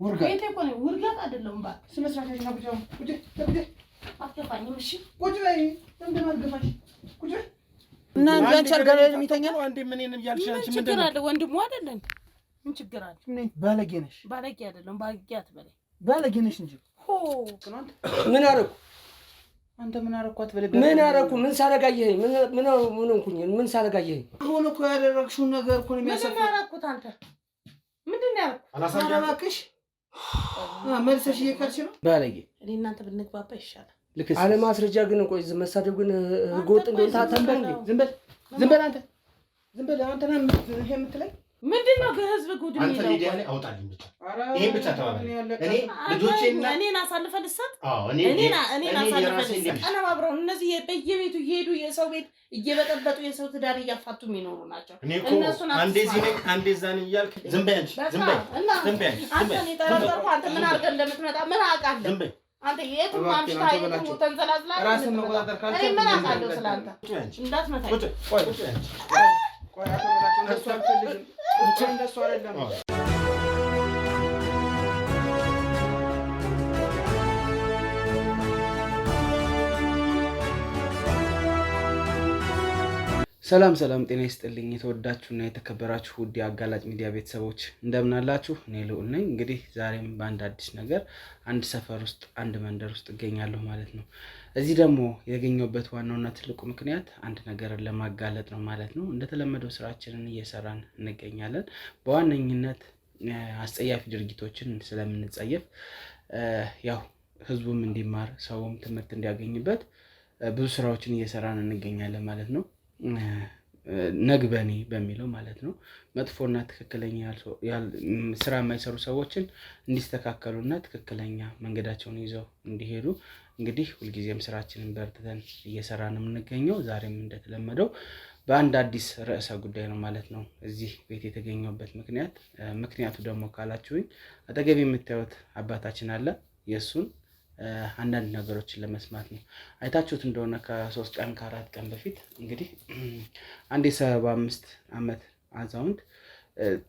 ውርጋት እኮ ነው ውርጋት አይደለም ባክ ስነ ስርዓት ነው ቁጭ አትገፋኝም እሺ ቁጭ በይ እንደማልገፋሽ ቁጭ እና አንቺ አልጋ ላይ የሚተኛ ነው አንዴ ምን ያልሽ አንቺ ምን ችግር አለ ወንድሙ አይደለም ምን ችግር አለ ባለጌ ነሽ ባለጌ አይደለም ባለጌ አትበለኝ ባለጌ ነሽ እንጂ ሆ ምን አረኩ አንተ ምን አረኳት በለበ ምን አረኩ ምን ሳረጋየኝ ምን ሆንኩኝ ምን ሳረጋየኝ አሁን እኮ ያደረግሽው ነገር እኮ ነው የሚያሰፋው ምን አረኩት አንተ ምንድነው ያልኩት አላሳደረክሽ መልሰሽ እየቀርሽ ነው ባለጌ እኔ እናንተ ብንግባባ ይሻላል አለ ማስረጃ ግን ቆይ መሳደብ ግን ህገወጥ እንደሆነ ታተምበል ዝም በል አንተ ዝም በል አንተ ነህ ይሄ የምትለኝ ምንድነው ከህዝብ ጉድ ነው አንተ ሊዲያ ላይ አውጣልኝ ብቻ ይሄን ብቻ ተባባል እኔ ልጆቼና እኔን አሳልፈን ልሰጥ አዎ እኔን አሳልፈን ልሰጥ አናባብረው እነዚህ በየቤቱ እየሄዱ የሰው ቤት እየበጠበጡ የሰው ትዳር እያፋቱ የሚኖሩ ናቸው እነሱን አንዴ እዚህ ነኝ አንዴ እዛ ነኝ እያልክ ዝም በይ አንቺ ዝም በይ አንተ እኔ ተራራርኩ አንተ ምን አድርገህ እንደምትመጣ ምን አውቃለሁ ዝም በይ አንተ የቱም ማምሽታ የቱም ተንዘላዝላ ራስን መቆጣጠር ካልቻልክ እኔ ምን አውቃለሁ ስላንተ እንዳትመታኝ ቆይ አትበላችሁ እንደሱ አልፈልግም እንኳን እንደሱ አይደለም ሰላም ጤና ይስጥልኝ የተወዳችሁና የተከበራችሁ ውድ አጋላጭ ሚዲያ ቤተሰቦች እንደምን አላችሁ እኔ ልዑል ነኝ እንግዲህ ዛሬም በአንድ አዲስ ነገር አንድ ሰፈር ውስጥ አንድ መንደር ውስጥ እገኛለሁ ማለት ነው እዚህ ደግሞ ያገኘሁበት ዋናውና ትልቁ ምክንያት አንድ ነገርን ለማጋለጥ ነው ማለት ነው እንደተለመደው ስራችንን እየሰራን እንገኛለን በዋነኝነት አስጸያፊ ድርጊቶችን ስለምንጸየፍ ያው ህዝቡም እንዲማር ሰውም ትምህርት እንዲያገኝበት ብዙ ስራዎችን እየሰራን እንገኛለን ማለት ነው ነግበኔ በሚለው ማለት ነው መጥፎና ትክክለኛ ስራ የማይሰሩ ሰዎችን እንዲስተካከሉና ትክክለኛ መንገዳቸውን ይዘው እንዲሄዱ እንግዲህ ሁልጊዜም ስራችንን በርትተን እየሰራን የምንገኘው ዛሬም እንደተለመደው በአንድ አዲስ ርዕሰ ጉዳይ ነው ማለት ነው እዚህ ቤት የተገኘሁበት ምክንያቱ ደግሞ ካላችሁኝ አጠገቤ የምታዩት አባታችን አለ የሱን አንዳንድ ነገሮችን ለመስማት ነው አይታችሁት እንደሆነ ከ3 ቀን ከ4 ቀን በፊት እንግዲህ አንድ 75 ዓመት አዛውንት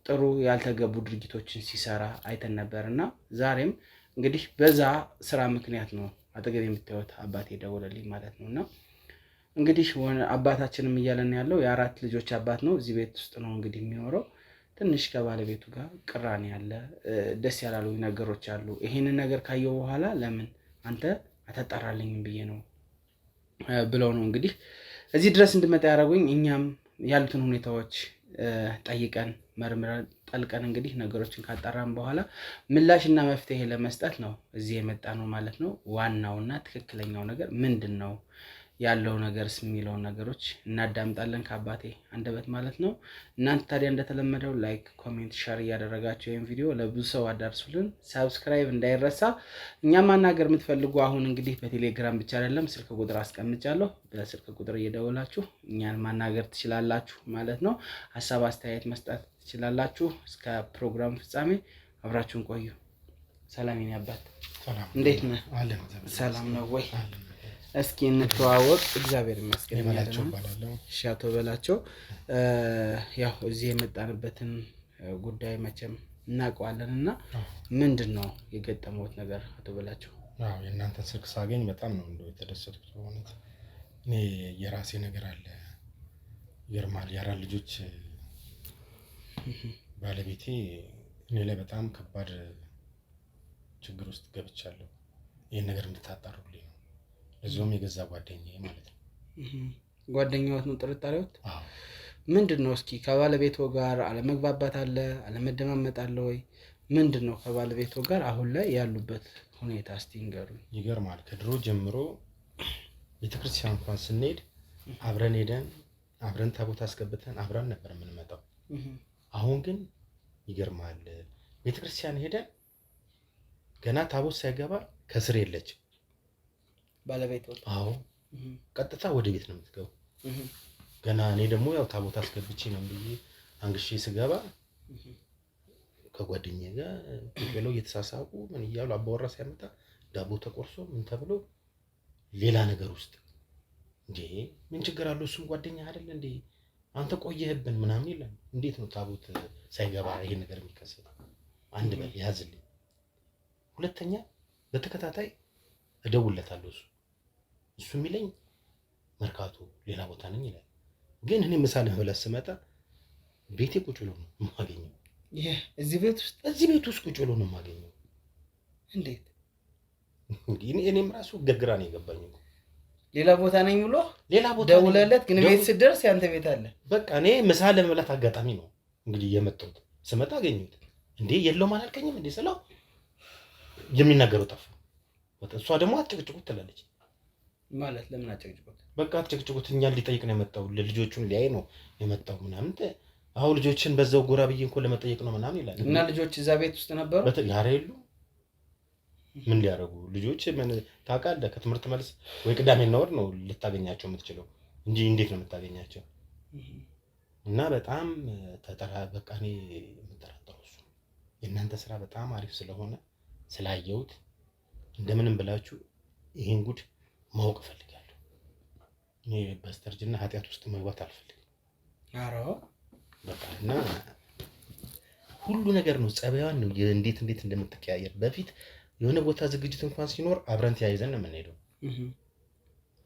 ጥሩ ያልተገቡ ድርጊቶችን ሲሰራ አይተን ነበርና ዛሬም እንግዲህ በዛ ስራ ምክንያት ነው አጠገብ የምታዩት አባቴ ደወለልኝ ማለት ነውና እንግዲህ አባታችንም እያለን ያለው የአራት ልጆች አባት ነው እዚህ ቤት ውስጥ ነው እንግዲህ የሚኖረው ትንሽ ከባለቤቱ ጋር ቅራኔ ያለ ደስ ያላሉ ነገሮች አሉ ይሄንን ነገር ካየው በኋላ ለምን አንተ አተጣራልኝ ብዬ ነው ብለው ነው እንግዲህ እዚህ ድረስ እንድመጣ ያደረጉኝ እኛም ያሉትን ሁኔታዎች ጠይቀን መርምረን ጠልቀን እንግዲህ ነገሮችን ካጣራን በኋላ ምላሽና መፍትሄ ለመስጠት ነው እዚህ የመጣ ነው ማለት ነው ዋናውና ትክክለኛው ነገር ምንድነው ያለው ነገርስ የሚለው ነገሮች እናዳምጣለን ከአባቴ አንደበት ማለት ነው እናንተ ታዲያ እንደተለመደው ላይክ ኮሜንት ሼር ያደረጋችሁ ይሄን ቪዲዮ ለብዙ ሰው አዳርሱልን ሰብስክራይብ እንዳይረሳ እኛም ማናገር የምትፈልጉ አሁን እንግዲህ በቴሌግራም ብቻ አይደለም ስልክ ቁጥር አስቀምጫለሁ በስልክ ቁጥር እየደወላችሁ እኛን ማናገር ትችላላችሁ ማለት ነው ሐሳብ አስተያየት መስጠት ትችላላችሁ እስከ ፕሮግራም ፍጻሜ አብራችሁን ቆዩ ሰላም የኔ አባት ሰላም እንዴት ነህ ሰላም ነው ወይ እስኪ እንተዋወቅ እግዚአብሔር ይመስገን በላቸው ባላለው ሻቶ በላቸው ያው እዚህ የመጣንበትን ጉዳይ መቼም እናውቀዋለንና ምንድነው የገጠመውት ነገር አቶ በላቸው አዎ የእናንተን ስልክ ሳገኝ በጣም ነው እንደው የተደሰትኩት ማለት እኔ የራሴ ነገር አለ ይርማል ያራ ልጆች ባለቤቴ እኔ ላይ በጣም ከባድ ችግር ውስጥ ገብቻለሁ ይሄን ነገር እንድታጣሩልኝ እዚሁም የገዛ ጓደኛዬ ማለት ነው ጓደኛዎት ነው ጥርጣሬዎት አዎ ምንድነው እስኪ ከባለቤቱ ጋር አለመግባባት አለ አለመደማመጥ አለ ወይ ምንድነው ከባለቤቱ ጋር አሁን ላይ ያሉበት ሁኔታ እስቲ ንገሩኝ ይገርማል ከድሮ ጀምሮ ቤተክርስቲያን እንኳን ስንሄድ አብረን ሄደን አብረን ታቦት አስገብተን አብረን ነበር የምንመጣው አሁን ግን ይገርማል ቤተክርስቲያን ሄደን ገና ታቦት ሳይገባ ከስር የለች ባለቤቱ አዎ ቀጥታ ወደ ቤት ነው የምትገባው ገና እኔ ደግሞ ያው ታቦት አስገብቼ ነው ብዬ አንግሼ ስገባ ከጓደኛዬ ጋር ብለው እየተሳሳቁ ምን ይያሉ አባወራ ሲያመጣ ዳቦ ተቆርሶ ምን ተብሎ ሌላ ነገር ውስጥ እንዴ ምን ችግር አለው እሱም ጓደኛ አይደል እንዴ አንተ ቆየህብን ምናምን ይላል እንዴት ነው ታቦት ሳይገባ ይሄ ነገር የሚከሰተው አንድ በል ያዝልኝ ሁለተኛ በተከታታይ እደውልለታለሁ። እሱ የሚለኝ መርካቶ ሌላ ቦታ ነኝ ይላል። ግን እኔ ምሳ ለመብላት ስመጣ ቤቴ ቁጭ ብሎ ነው የማገኘው። እዚህ ቤት ውስጥ ቁጭ ብሎ ነው የማገኘው። እንዴት? እኔም ራሱ ግራ ነው የገባኝ። ሌላ ቦታ ነኝ ብሎ ሌላ ቦታ ደውለለት፣ ግን ቤት ስትደርስ ያንተ ቤት አለ። በቃ እኔ ምሳ ለመብላት አጋጣሚ ነው እንግዲህ የመጣሁት። ስመጣ አገኘሁት። እንዴ የለውም አላልከኝም እንዴ ስለው የሚናገረው ጠፋ። እሷ ደግሞ አትጭቅጭቁት ትላለች። ማለት ለምን አጨቅጭቁት? በቃ አትጭቅጭቁት፣ እኛን ሊጠይቅ ነው የመጣው፣ ልጆቹን ሊያይ ነው የመጣው ምናምን። አሁን ልጆችን በዛው ጎራ ብዬ እንኳን ለመጠየቅ ነው ምናምን ይላል። እና ልጆች እዛ ቤት ውስጥ ነበሩ? ያረ የሉ ምን ሊያደርጉ ልጆች? ምን ታውቃለህ፣ ከትምህርት መልስ ወይ ቅዳሜና እሑድ ነው ልታገኛቸው የምትችለው እንጂ እንዴት ነው የምታገኛቸው? እና በጣም በቃ እኔ የምጠራጠረው እሱ የእናንተ ስራ በጣም አሪፍ ስለሆነ ስላየሁት እንደምንም ብላችሁ ይሄን ጉድ ማወቅ እፈልጋለሁ። እኔ በስተርጅና ኃጢአት ውስጥ መግባት አልፈልግም። ኧረ በቃ እና ሁሉ ነገር ነው ጸባይዋን ነው እንዴት እንደምትቀያየር። በፊት የሆነ ቦታ ዝግጅት እንኳን ሲኖር አብረን ተያይዘን ነው የምንሄደው።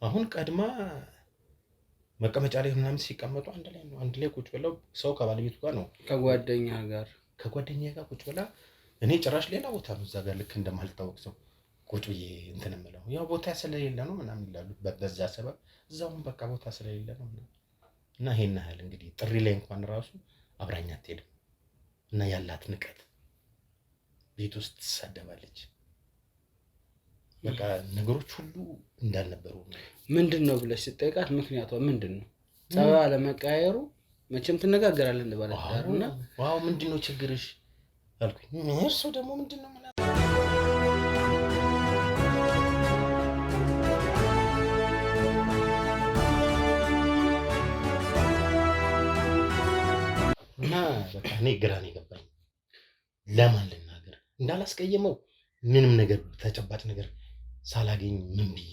አሁን ቀድማ መቀመጫ ላይ ምናምን ሲቀመጡ አንድ ላይ ቁጭ ብለው ሰው ከባለቤቱ ጋር ነው ከጓደኛ ጋር ቁጭ ብላ፣ እኔ ጭራሽ ሌላ ቦታ ነው እዛ ጋር ልክ እንደማልታወቅ ሰው ቁጭ ብዬ እንትን የምለው ያው ቦታ ስለሌለ ነው ምናምን ይላሉ። በዛ ሰበብ እዛውም በቃ ቦታ ስለሌለ ነው እና ይሄን ያህል እንግዲህ ጥሪ ላይ እንኳን ራሱ አብራኛ አትሄድም እና ያላት ንቀት ቤት ውስጥ ትሳደባለች። በቃ ነገሮች ሁሉ እንዳልነበሩ። ምንድን ነው ብለሽ ስጠይቃት ምክንያቷ ምንድን ነው? ጸባይ አለመቀያየሩ መቼም ትነጋገራለን ባለትዳርና ዋው ምንድን ነው ችግርሽ አልኩኝ። እርሱ ደግሞ ምንድን ነው እና በቃ እኔ ግራ ነው የገባኝ። ለማን ልናገር እንዳላስቀየመው ምንም ነገር ተጨባጭ ነገር ሳላገኝ ምን ብዬ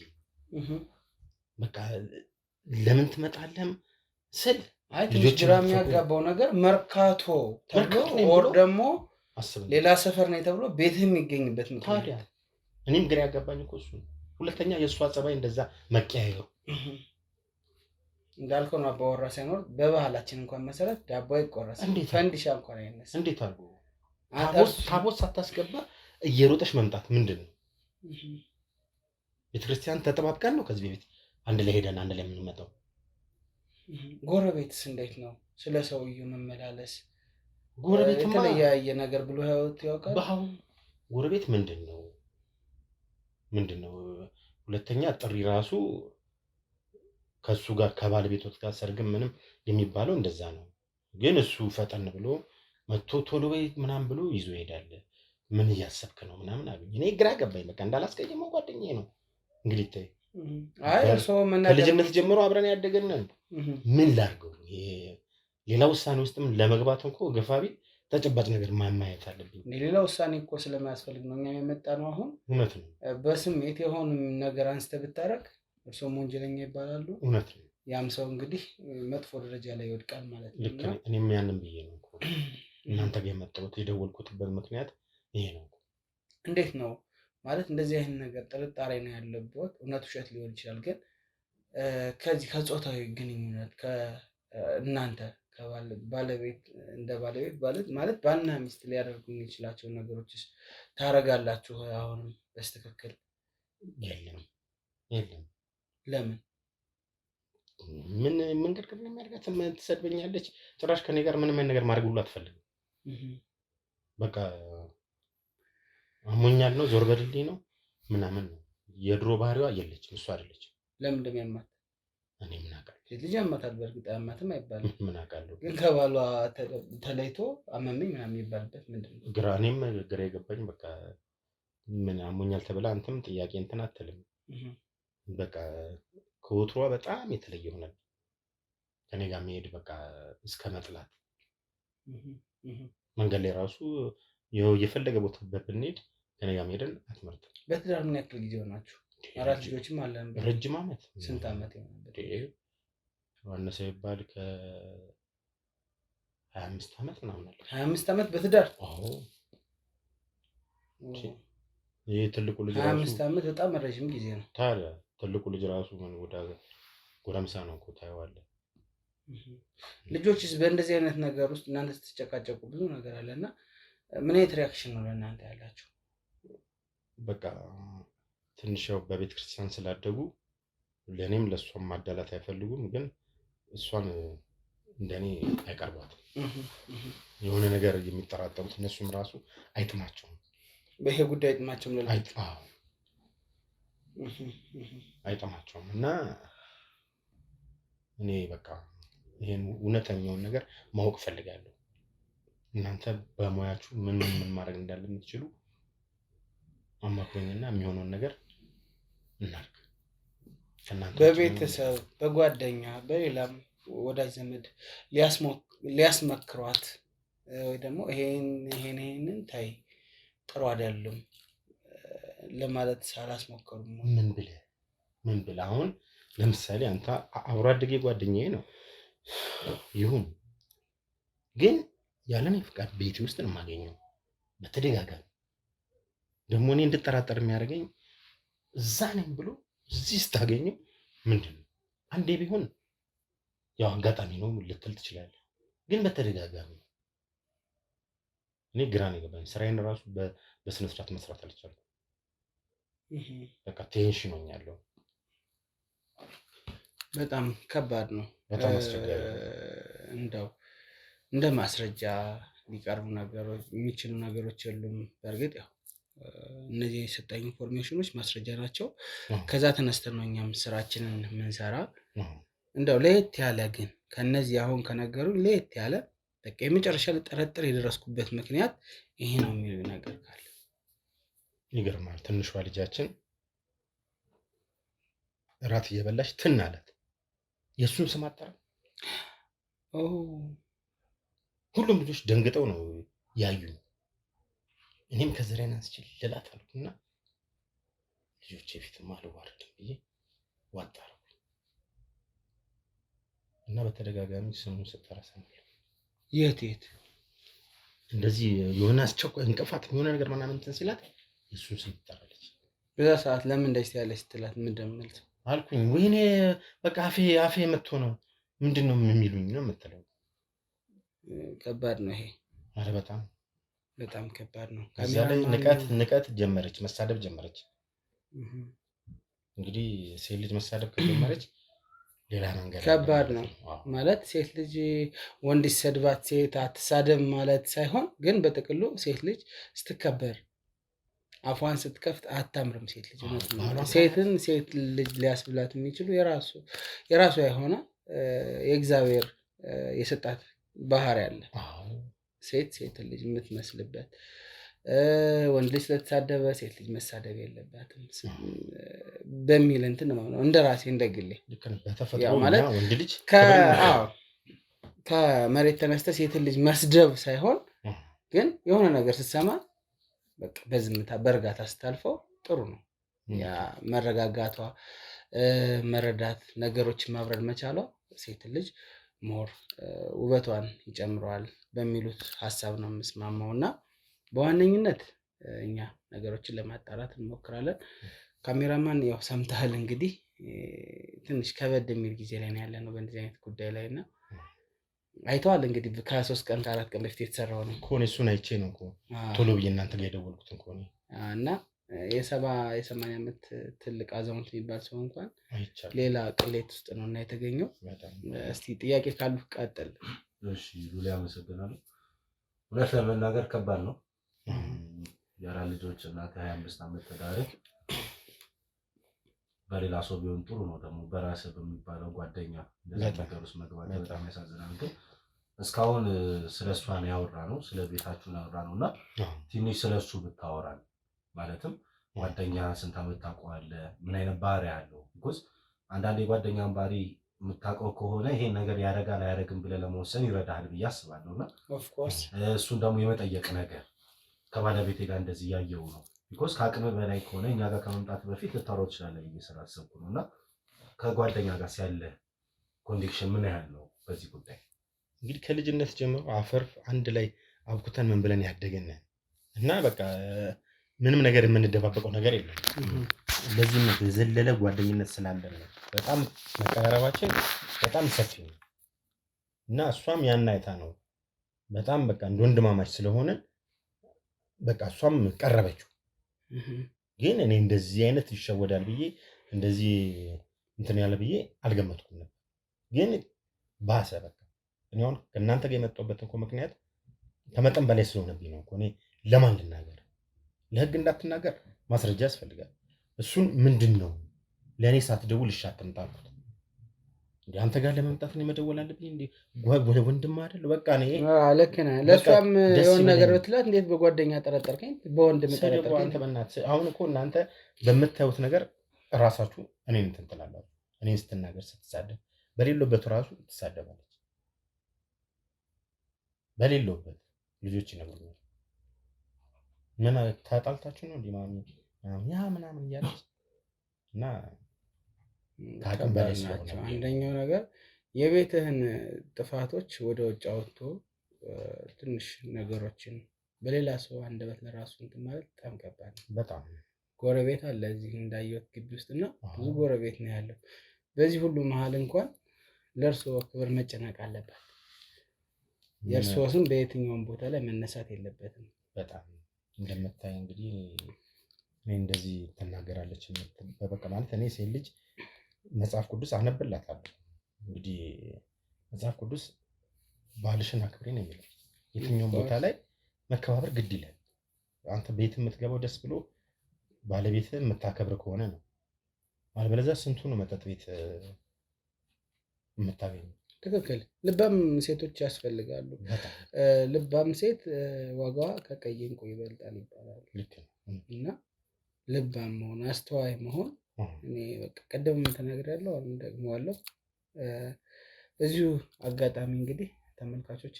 በቃ ለምን ትመጣለህም ስል ልጆች ግራ የሚያጋባው ነገር መርካቶ ተብሎ ወር ደግሞ ሌላ ሰፈር ነው ተብሎ ቤትህ የሚገኝበት ነው። ታዲያ እኔም ግራ ያጋባኝ እኮ እሱ። ሁለተኛ የእሷ ጸባይ እንደዛ መቀያየሩ እንዳልከው ነው። አባወራ ሳይኖር በባህላችን እንኳን መሰረት ዳቦ አይቆረስም፣ ፈንዲሻ እንኳን አይነሳም። እንዴት አድርጎ ታቦት ሳታስገባ እየሮጠሽ መምጣት ምንድን ነው? ቤተክርስቲያን ተጠባብቀን ነው ከዚህ በፊት አንድ ላይ ሄደን አንድ ላይ የምንመጣው። ጎረቤትስ እንዴት ነው? ስለ ሰውዬው መመላለስ ጎረቤትማ የተለያየ ነገር ብሎ ያውቃል። ጎረቤት ምንድን ነው? ሁለተኛ ጥሪ ራሱ ከሱ ጋር ከባለቤቶት ጋር ሰርግም ምንም የሚባለው እንደዛ ነው። ግን እሱ ፈጠን ብሎ መጥቶ ቶሎ በይ ምናምን ብሎ ይዞ ይሄዳል። ምን እያሰብክ ነው ምናምን አሉኝ። እኔ ግራ ገባኝ። በቃ እንዳላስቀየመው ጓደኛዬ ነው እንግዲህ ታይ ከልጅነት ጀምሮ አብረን ያደገን ምን ላድርገው? ሌላ ውሳኔ ውስጥም ለመግባት እኮ ገፋ ቢል ተጨባጭ ነገር ማየት አለብኝ። ሌላ ውሳኔ እኮ ስለማያስፈልግ ነው እኛም የመጣ ነው። አሁን እውነት ነው። በስሜት የሆኑ ነገር አንስተ ብታረግ እርሶም ወንጀለኛ ይባላሉ። እውነት ነው። ያም ሰው እንግዲህ መጥፎ ደረጃ ላይ ይወድቃል ማለት ነው። ልክ ነው። እኔም ያንን ብዬ ነው እኮ እናንተ ጋር የመጣሁት። የደወልኩትበት ምክንያት ይሄ ነው። እንዴት ነው ማለት እንደዚህ አይነት ነገር ጥርጣሬ ነው ያለበት። እውነት ውሸት ሊሆን ይችላል። ግን ከዚህ ከጾታዊ ግንኙነት ከእናንተ ባለቤት እንደ ባለቤት ማለት ባልና ሚስት ሊያደርጉ የሚችላቸው ነገሮችስ ታረጋላችሁ? አሁንም በስትክክል የለም። ለምን? ምን ቅርቅር ነው የሚያደርጋት? ትሰድበኛለች። ጭራሽ ከኔ ጋር ምንም አይነት ነገር ማድረግ ሁሉ አትፈልግም። በቃ አሞኛል ነው ዞር በልልኝ ነው ምናምን ነው። የድሮ ባህሪዋ የለችም። እሱ አይደለች። ለምን እንደሚያማት እኔ ምን አውቃለሁ። ልጅ ያማታል። በእርግጥ ያማትም አይባልም። ምን አውቃለሁ። ግን ከባሏ ተለይቶ አመመኝ ምናምን የሚባልበት ምንድን ነው? እኔም ግራ የገባኝ በቃ ምን አሞኛል ተብላ አንተም ጥያቄ እንትን አትልም። በቃ ከወትሯ በጣም የተለየ ሆነ። ከኔ ጋር መሄድ በቃ እስከ መጥላት መንገድ ላይ ራሱ የፈለገ ቦታ ብንሄድ ከኔ ጋር መሄድን አትመርጥም። በትዳር ምን ያክል ጊዜ ሆናችሁ? 4 ልጆችም አለን። ረጅም ዓመት። ስንት ዓመት ይሆናል? ዋነሰ ይባል ከ25 ዓመት ምናምን አለ። 25 ዓመት በትዳር? አዎ። ይሄ ትልቁ ልጅ 25 ዓመት በጣም ረጅም ጊዜ ነው። ታዲያ ትልቁ ልጅ ራሱ ምን ወደ ጎረምሳ ነው እኮ ታየዋለህ። ልጆችስ በእንደዚህ አይነት ነገር ውስጥ እናንተ ስትጨቃጨቁ ብዙ ነገር አለና ምን አይነት ሪያክሽን ነው ለእናንተ ያላችሁ? በቃ ትንሽ ያው በቤተ ክርስቲያን ስላደጉ ለእኔም ለእሷም ማዳላት አይፈልጉም፣ ግን እሷን እንደኔ አይቀርቧትም። የሆነ ነገር የሚጠራጠሩት እነሱም ራሱ አይጥማቸውም። በይሄ ጉዳይ አይጥማቸውም አይጥማቸውም። እና እኔ በቃ ይሄን እውነተኛውን ነገር ማወቅ ፈልጋለሁ። እናንተ በሙያችሁ ምን ማድረግ እንዳለ የምትችሉ አማክሮኝና የሚሆነውን ነገር እናድርግ። በቤተሰብ በጓደኛ በሌላም ወዳጅ ዘመድ ሊያስመክሯት ወይ ደግሞ ይሄንን ታይ ጥሩ አይደለም ለማለት ሳላስሞክሩም ምን ብለህ አሁን ለምሳሌ አንተ አብሮ አደጌ ጓደኛዬ ነው ይሁን፣ ግን ያለኔ ፍቃድ ቤቴ ውስጥ ነው የማገኘው በተደጋጋሚ። ደግሞ እኔ እንድጠራጠር የሚያደርገኝ እዛ ነኝ ብሎ እዚህ ስታገኘው ምንድን ነው? አንዴ ቢሆን ያው አጋጣሚ ነው ልትል ትችላለህ፣ ግን በተደጋጋሚ እኔ ግራ ነው የገባኝ። ስራዬን ራሱ በስነ ስርዓት መስራት አልቻልኩም። በቃ ቴንሽን ሆኛለሁ። በጣም ከባድ ነው። በጣም አስቸጋሪ ነው። እንደው እንደ ማስረጃ ሊቀርቡ ነገሮች የሚችሉ ነገሮች የሉም። በእርግጥ ያው እነዚህ የሰጠኝ ኢንፎርሜሽኖች ማስረጃ ናቸው። ከዛ ተነስተን ነው እኛም ስራችንን የምንሰራ። እንደው ለየት ያለ ግን ከነዚህ አሁን ከነገሩ ለየት ያለ በቃ የመጨረሻ ልጠረጥር የደረስኩበት ምክንያት ይሄ ነው የሚል ነገር ካለ ይገርማል። ትንሿ ልጃችን እራት እየበላች ትን አላት። የእሱን ስም አጠራ። ሁሉም ልጆች ደንግጠው ነው ያዩኝ። እኔም ከዘሬን አንስቼ ልላት አልኩና ልጆቼ ፊትማ አልዋረድም ብዬ ዋጥ አልኩ እና በተደጋጋሚ ስሙን ስጠራ ሰማሁ። የት እንደዚህ የሆነ አስቸኳይ እንቅፋት የሆነ ነገር ምናምን እንትን ሲላት የእሱን ስም ትጠራለች። በዛ ሰዓት ለምን እንደዚህ ያለች ስትላት ምን እንደምልት አልኩኝ። ወይኔ በቃ አፌ መጥቶ ነው ምንድን ነው የሚሉኝ ነው የምትለው። ከባድ ነው ይሄ። ኧረ በጣም ከባድ ነው። ከዛ ላይ ንቀት ጀመረች፣ መሳደብ ጀመረች። እንግዲህ ሴት ልጅ መሳደብ ከጀመረች ሌላ መንገድ ከባድ ነው ማለት ሴት ልጅ ወንድ ሲሰድባት ሴት አትሳደብ ማለት ሳይሆን፣ ግን በጥቅሉ ሴት ልጅ ስትከበር አፏን ስትከፍት አታምርም። ሴት ልጅ ሴት ልጅ ሊያስብላት የሚችሉ የራሱ የሆነ የእግዚአብሔር የሰጣት ባህሪ አለ። ሴት ልጅ የምትመስልበት። ወንድ ልጅ ስለተሳደበ ሴት ልጅ መሳደብ የለባትም በሚል እንትን ነው እንደ ራሴ እንደግሌ ማለት ከመሬት ተነስተ ሴትን ልጅ መስደብ ሳይሆን፣ ግን የሆነ ነገር ስትሰማ በቃ በዝምታ በእርጋታ ስታልፈው ጥሩ ነው። ያ መረጋጋቷ፣ መረዳት፣ ነገሮችን ማብረድ መቻሏ ሴት ልጅ ሞር ውበቷን ይጨምረዋል በሚሉት ሀሳብ ነው የምስማማው። እና በዋነኝነት እኛ ነገሮችን ለማጣራት እንሞክራለን። ካሜራማን ያው ሰምተሃል እንግዲህ ትንሽ ከበድ የሚል ጊዜ ላይ ነው ያለ ነው በእንደዚህ አይነት ጉዳይ ላይ እና አይተዋል እንግዲህ ከ3 ቀን ከ4 ቀን በፊት የተሰራው ነው እኮ እሱን አይቼ ነው እኮ ቶሎ ብዬ እናንተ ጋር የደወልኩት እኮ ነው። እና የ80 ዓመት ትልቅ አዛውንት የሚባል ሰው እንኳን ሌላ ቅሌት ውስጥ ነው እና የተገኘው። እስቲ ጥያቄ ካሉ ቀጥል። እሺ ሉሊ አመሰግናለሁ። እውነት ለመናገር ከባድ ነው። የአራት ልጆች እናት 25 ዓመት ተዳረ። በሌላ ሰው ቢሆን ጥሩ ነው። ደግሞ በራስህ በሚባለው ጓደኛ እንደዚህ ነገር ውስጥ መግባት በጣም ያሳዝናል። ግን እስካሁን ስለሷ ነው ያወራነው፣ ስለ ቤታችሁ ነው ያወራነው እና ትንሽ ስለሱ ብታወራን ማለትም ጓደኛ ስንት ዓመት ታውቀዋለህ? ምን አይነት ባህሪ ያለው? ቢኮዝ አንዳንዴ ጓደኛን ባህሪ የምታውቀው ከሆነ ይሄን ነገር ያደርጋል አያደርግም ብለህ ለመወሰን ይረዳሃል ብዬ አስባለሁ። እና እሱን ደግሞ የመጠየቅ ነገር ከባለቤቴ ጋር እንደዚህ እያየው ነው። ቢኮዝ ከአቅም በላይ ከሆነ እኛ ጋር ከመምጣት በፊት ልታወራው ትችላለህ ብዬ ስላሰብኩ ነው። እና ከጓደኛ ጋር ያለ ኮኔክሽን ምን ያህል ነው በዚህ ጉዳይ? እንግዲህ ከልጅነት ጀምሮ አፈር አንድ ላይ አብኩተን ምን ብለን ያደገን እና በቃ ምንም ነገር የምንደባበቀው ነገር የለም። ለዚህም የዘለለ ጓደኝነት ስላለን ነው በጣም መቀራረባችን በጣም ሰፊ ነው እና እሷም ያን አይታ ነው በጣም በቃ እንደ ወንድማማች ስለሆነ በቃ እሷም ቀረበችው። ግን እኔ እንደዚህ አይነት ይሸወዳል ብዬ እንደዚህ እንትን ያለ ብዬ አልገመትኩም ነበር። ግን ባሰ በቃ እኔ አሁን ከእናንተ ጋር የመጣሁበት እኮ ምክንያት ከመጠን በላይ ስለሆነብኝ ነው እኮ። እኔ ለማን ልናገር? ለህግ እንዳትናገር ማስረጃ ያስፈልጋል። እሱን ምንድን ነው ለእኔ ሳትደውል እሺ አትምጣልኩት። እንደ አንተ ጋር ለመምጣት ነው መደወል አለብኝ እንዴ? ወንድም አይደል? በቃ እኔ ልክ ነህ። ለእሷም የሆነ ነገር ብትላት እንዴት በጓደኛ ጠረጠርከኝ? በወንድም ጠረጠርከኝ? አንተ በእናትህ አሁን እኮ እናንተ በምታዩት ነገር እራሳችሁ እኔን እንትን ትላላችሁ። እኔን ስትናገር ስትሳደብ በሌለበት ራሱ ትሳደባለች። በሌለበት ልጆች ይነግሩኛል። ምን ታጣልታችሁ ነው እንዴ ማሚ ያ ምናምን እያለች እና ከአቅም በላይ ስለሆነ አንደኛው ነገር የቤትህን ጥፋቶች ወደ ውጭ አውጥቶ ትንሽ ነገሮችን በሌላ ሰው አንደበት ለራሱ እንትን ማለት በጣም ከባድ ነው። በጣም ጎረቤት አለ እዚህ እንዳየሁት ግቢ ውስጥ እና ብዙ ጎረቤት ነው ያለው። በዚህ ሁሉ መሀል እንኳን ለእርስዎ ክብር መጨነቅ አለበት። የእርስዎ ስም በየትኛውም ቦታ ላይ መነሳት የለበትም። በጣም እንደምታይ እንግዲህ እኔ እንደዚህ ትናገራለች በበቃ ማለት እኔ ሴት ልጅ መጽሐፍ ቅዱስ አነብላታለሁ። እንግዲህ መጽሐፍ ቅዱስ ባልሽን አክብሪ ነው የሚለው። የትኛውም ቦታ ላይ መከባበር ግድ ይላል። አንተ ቤት የምትገባው ደስ ብሎ ባለቤት የምታከብር ከሆነ ነው። አለበለዚያ ስንቱ ነው መጠጥ ቤት የምታገኘው። ትክክል። ልባም ሴቶች ያስፈልጋሉ። ልባም ሴት ዋጋዋ ከቀይ ዕንቁ ይበልጣል ይባላል። እና ልባም መሆን አስተዋይ መሆን እኔ በቃ ቀደም ተናግሬያለሁ፣ አሁን ደግሜዋለሁ። እዚሁ አጋጣሚ እንግዲህ ተመልካቾች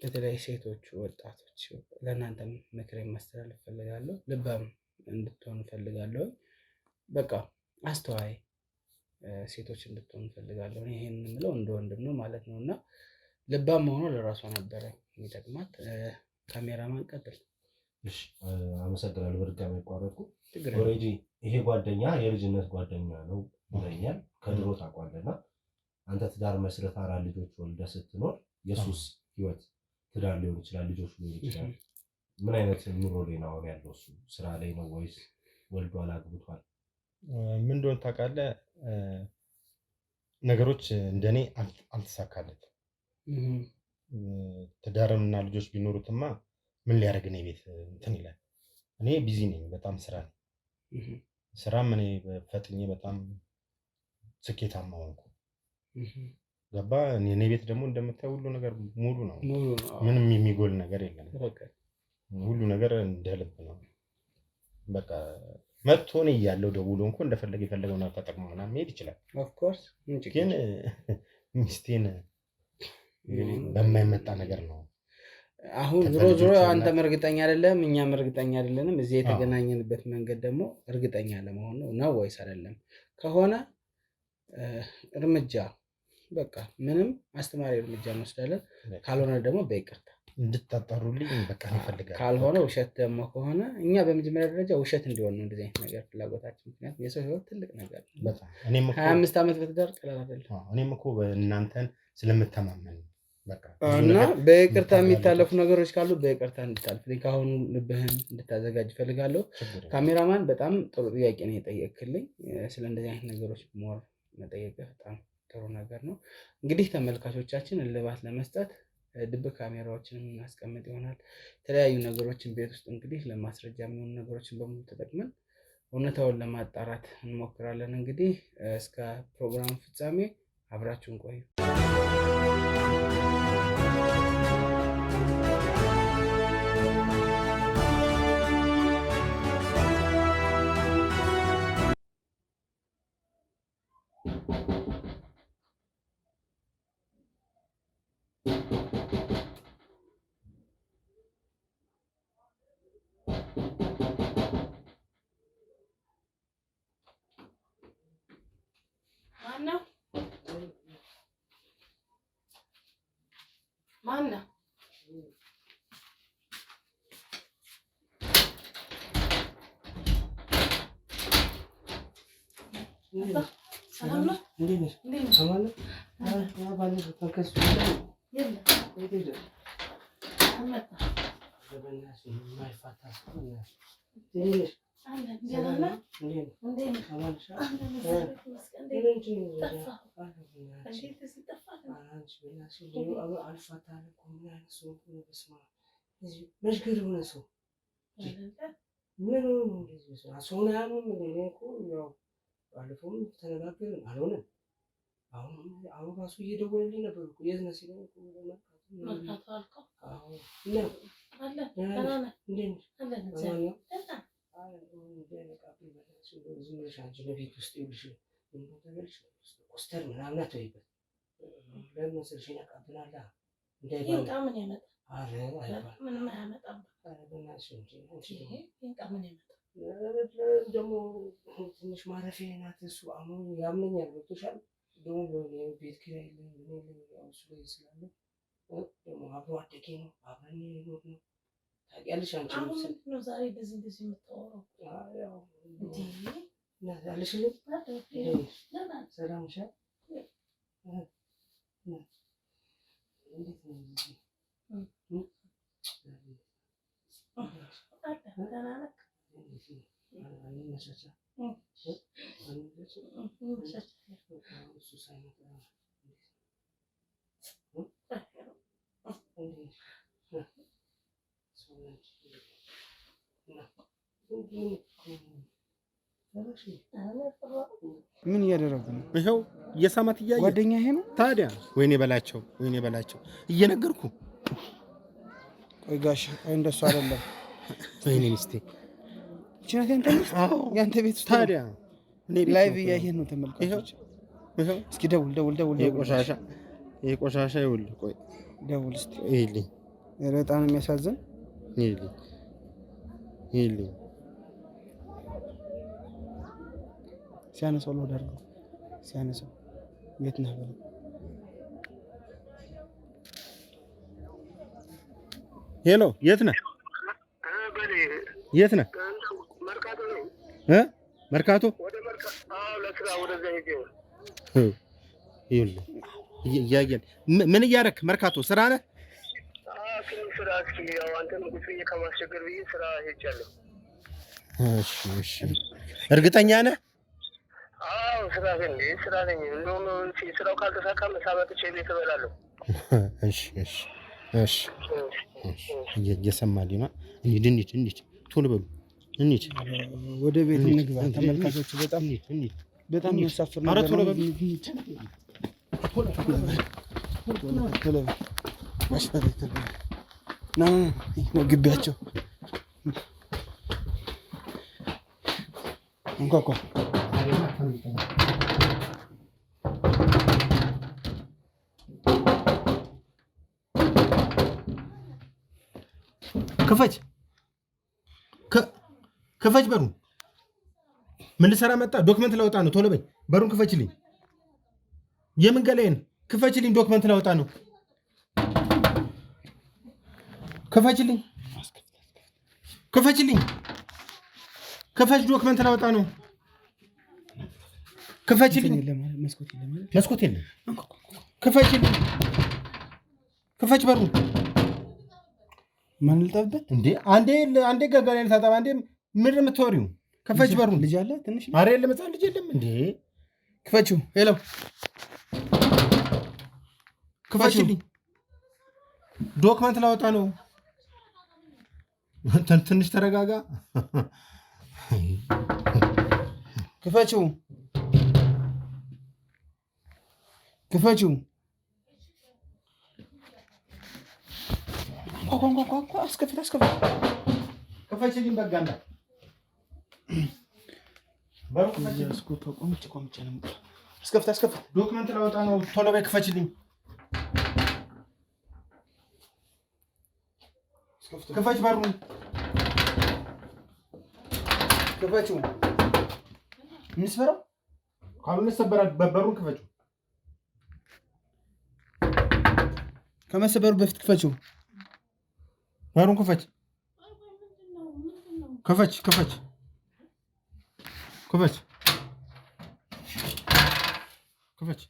በተለይ ሴቶቹ ወጣቶች ለእናንተም ምክሬን ማስተላለፍ ፈልጋለሁ። ልባም እንድትሆኑ ፈልጋለሁ። በቃ አስተዋይ ሴቶች እንድትሆኑ ፈልጋለሁ። ይሄን የምለው እንደ ወንድም ነው ማለት ነው። እና ልባም መሆኗ ለራሷ ነበረ የሚጠቅማት። ካሜራማን ቀጥል። እሺ አመሰግናለሁ። በድጋሚ ያቋረጥኩ ኦልሬዲ ይሄ ጓደኛ የልጅነት ጓደኛ ነው ብለኛል። ከድሮ ታውቋለና አንተ ትዳር መስረት 4 ልጆች ወልደህ ስትኖር የሱስ ህይወት ትዳር ሊሆን ይችላል፣ ልጆች ሊሆን ይችላል። ምን አይነት ኑሮ ላይ ነው ያለው? እሱ ስራ ላይ ነው ወይስ ወልዷል አግብቷል? ምን እንደሆነ ታውቃለህ? ነገሮች እንደኔ አልተሳካለት። ትዳርና ልጆች ቢኖሩትማ ምን ሊያደርግ ነው ቤት እንትን ይላል። እኔ ቢዚ ነኝ በጣም ስራም እኔ ፈጥኜ በጣም ስኬታማ ሆንኩ። ገባ? እኔ ቤት ደግሞ እንደምታየው ሁሉ ነገር ሙሉ ነው። ምንም የሚጎል ነገር የለም። ሁሉ ነገር እንደልብ ነው። በቃ መጥቶ ነው ያለው። ደውሎ እንኳን እንደፈለገ የፈለገው ነው ተጠቅሞ ምናምን መሄድ ይችላል። ኦፍ ኮርስ ግን ሚስቴን እንግዲህ በማይመጣ ነገር ነው። አሁን ዞሮ አንተም እርግጠኛ አይደለም፣ እኛም እርግጠኛ አይደለንም። እዚህ የተገናኘንበት መንገድ ደግሞ እርግጠኛ ለመሆን ነው ወይስ አይደለም? ከሆነ እርምጃ በቃ ምንም አስተማሪ እርምጃ እንወስዳለን። ካልሆነ ደግሞ በይቅርታ እንድታጣሩልኝ በቃ ይፈልጋል። ካልሆነ ውሸት ደግሞ ከሆነ እኛ በመጀመሪያ ደረጃ ውሸት እንዲሆን ነው እንደዚህ አይነት ነገር ፍላጎታችን። ምክንያቱም የሰው ህይወት ትልቅ ነገር ነው። በጣም እኔም እኮ 25 ዓመት በትዳር ቀላል አይደለም። እኔም እኮ በእናንተን ስለምተማመን በቃ እና በይቅርታ የሚታለፉ ነገሮች ካሉ በይቅርታ እንድታልፍ ከአሁኑ ልብህን እንድታዘጋጅ እፈልጋለሁ። ካሜራማን በጣም ጥሩ ጥያቄ ነው የጠየቅክልኝ። ስለ እንደዚህ አይነት ነገሮች ሞር መጠየቅህ በጣም ጥሩ ነገር ነው። እንግዲህ ተመልካቾቻችን እልባት ለመስጠት ድብቅ ካሜራዎችን እናስቀምጥ ይሆናል። የተለያዩ ነገሮችን ቤት ውስጥ እንግዲህ ለማስረጃ የሚሆኑ ነገሮችን በሙሉ ተጠቅመን እውነታውን ለማጣራት እንሞክራለን። እንግዲህ እስከ ፕሮግራም ፍጻሜ አብራችሁን ቆዩ። ሰላም ነው? እንዴት ነሽ? ሰላም ነው? ባለፈው ተከስቶ የለም የት ሄደ? አልመጣም። በእናትሽ የማይፋታ ሰው ነሽ። እንዴት ነሽ? አለን ደህና ነህ? እንዴት ነህ? ሰላም ነሽ? አለን እግዚአብሔር ይመስገን። እንዴት ጠፋህ? እንዴት እዚህ ጠፋህ? አልፋታ አለ እኮ ምን አይነት ሰው እኮ ነው? በስመ አብ መሽገር የሆነ ሰው ምን ሆኖ ነው እንደዚህ ሰው አስሆነ ያምን እኔ እኮ ያው ባለፈውም ተነጋገርን አልሆነም። አሁን ራሱ እየደወለልኝ ነበር እኮ የት ነህ ሲለኝ እኮ መርካቶ አልከው? አዎ እና አለ ደህና ነህ? እንዴት ነሽ? አለን እግዚአብሔር ደህና ዝም ብለሽ አንቺ ለቤት ውስጥ ይኸውልሽ ተገልሽ ኮስተር ምናምን አትበይበት። ለምን መሰለሽ ያቃብላል እንዳይባል ምን ያመጣ? ኧረ አይባል ምንም አያመጣም። ኧረ በእናትሽ እንጂ አንቺ ምን ያመጣ? ደግሞ ትንሽ ማረፊያ ናት። እሱ አሁን ያምነኛል። ገብቶሻል። ደግሞ ቤት ኪራይ እሱ ላይ ስላለ ደግሞ አብሮ አደጌ ነው። አብረን የኖር ነው ታውቂያለሽ። አንቺ ነው ዛሬ እንደዚህ የምታወራው? ያለሽልኝ ሰላም ሻ እንዴት ነው? ምን እያደረጉ ነው? ይኸው እየሳማት እያየ ጓደኛ ይሄ ነው ታዲያ። ወይኔ በላቸው እየነገርኩ። ቆይ ጋሽ ቆይ እንደሱ አይደለም። ወይኔ ሚስቴ ችናት ያንተ ቤት ውስጥ ታዲያ ላይቭ እያየን ነው ተመልካቾች። እስኪ ደውል ይሄ ቆሻሻ ይውል። ቆይ ደውል እስኪ ይሄልኝ። በጣም የሚያሳዝን ይሄልኝ ሲያነሳው ለወደ አድርገው ሲያነሳው የት ነህ በለው። ሄሎ የት ነህ? የት ነህ? መርካቶ እያየን ምን እያደረክ? መርካቶ ስራ ነህ? እሺ እርግጠኛ ነህ? ስራ ነኝ። እንደውም ስራው ካልተሳካ ምሳ መጥቼ ቤት እበላለሁ። እሺ እየሰማልኝ ነው። እንሂድ ቶሎ በሉ እንሂድ፣ ወደ ቤት እንግባ። ተመልካቾች በጣም የሚያሳፍር ነገር ነው። ቶሎ በሉ ነው ግቢያቸው። እንኳኳ ክፈች በሩን። ምን ልሰራ መጣ? ዶክመንት ላወጣ ነው። ቶሎ በይ በሩን ክፈችልኝ። የምን ገላዬን ክፈችልኝ። ዶክመንት ላወጣ ነው። ክፈችልኝ። ክፈች። ዶክመንት ላወጣ ነው። ክፈችልኝ። መስኮት የለም። ክፈችልኝ። ክፈች በሩን። ማን ልጠብበት እንዴ? አንዴ ገላዬን ታጠባ። አንዴ ምን የምትወሪው? ክፈች በሩን። ልጅ አለ ትንሽ? ኧረ የለም፣ ሕፃን ልጅ የለም እንዴ? ክፈችው። ሄሎ ክፈችልኝ። ዶክመንት ላወጣ ነው። ትንሽ ተረጋጋ። ክፈችው። አስከፍት። ክፈችልኝ። በጋንዳ አስከፍት። ዶክመንት ላወጣ ነው። ቶሎ በይ ክፈችልኝ። ክፈች በሩን። ክፈችው። ምን ስፈራው? ካልሆነ ሰበራል። በሩን ክፈችው። ከመሰበሩ በፊት ክፈችው። በሩን ክፈች። ክፈች። ክፈች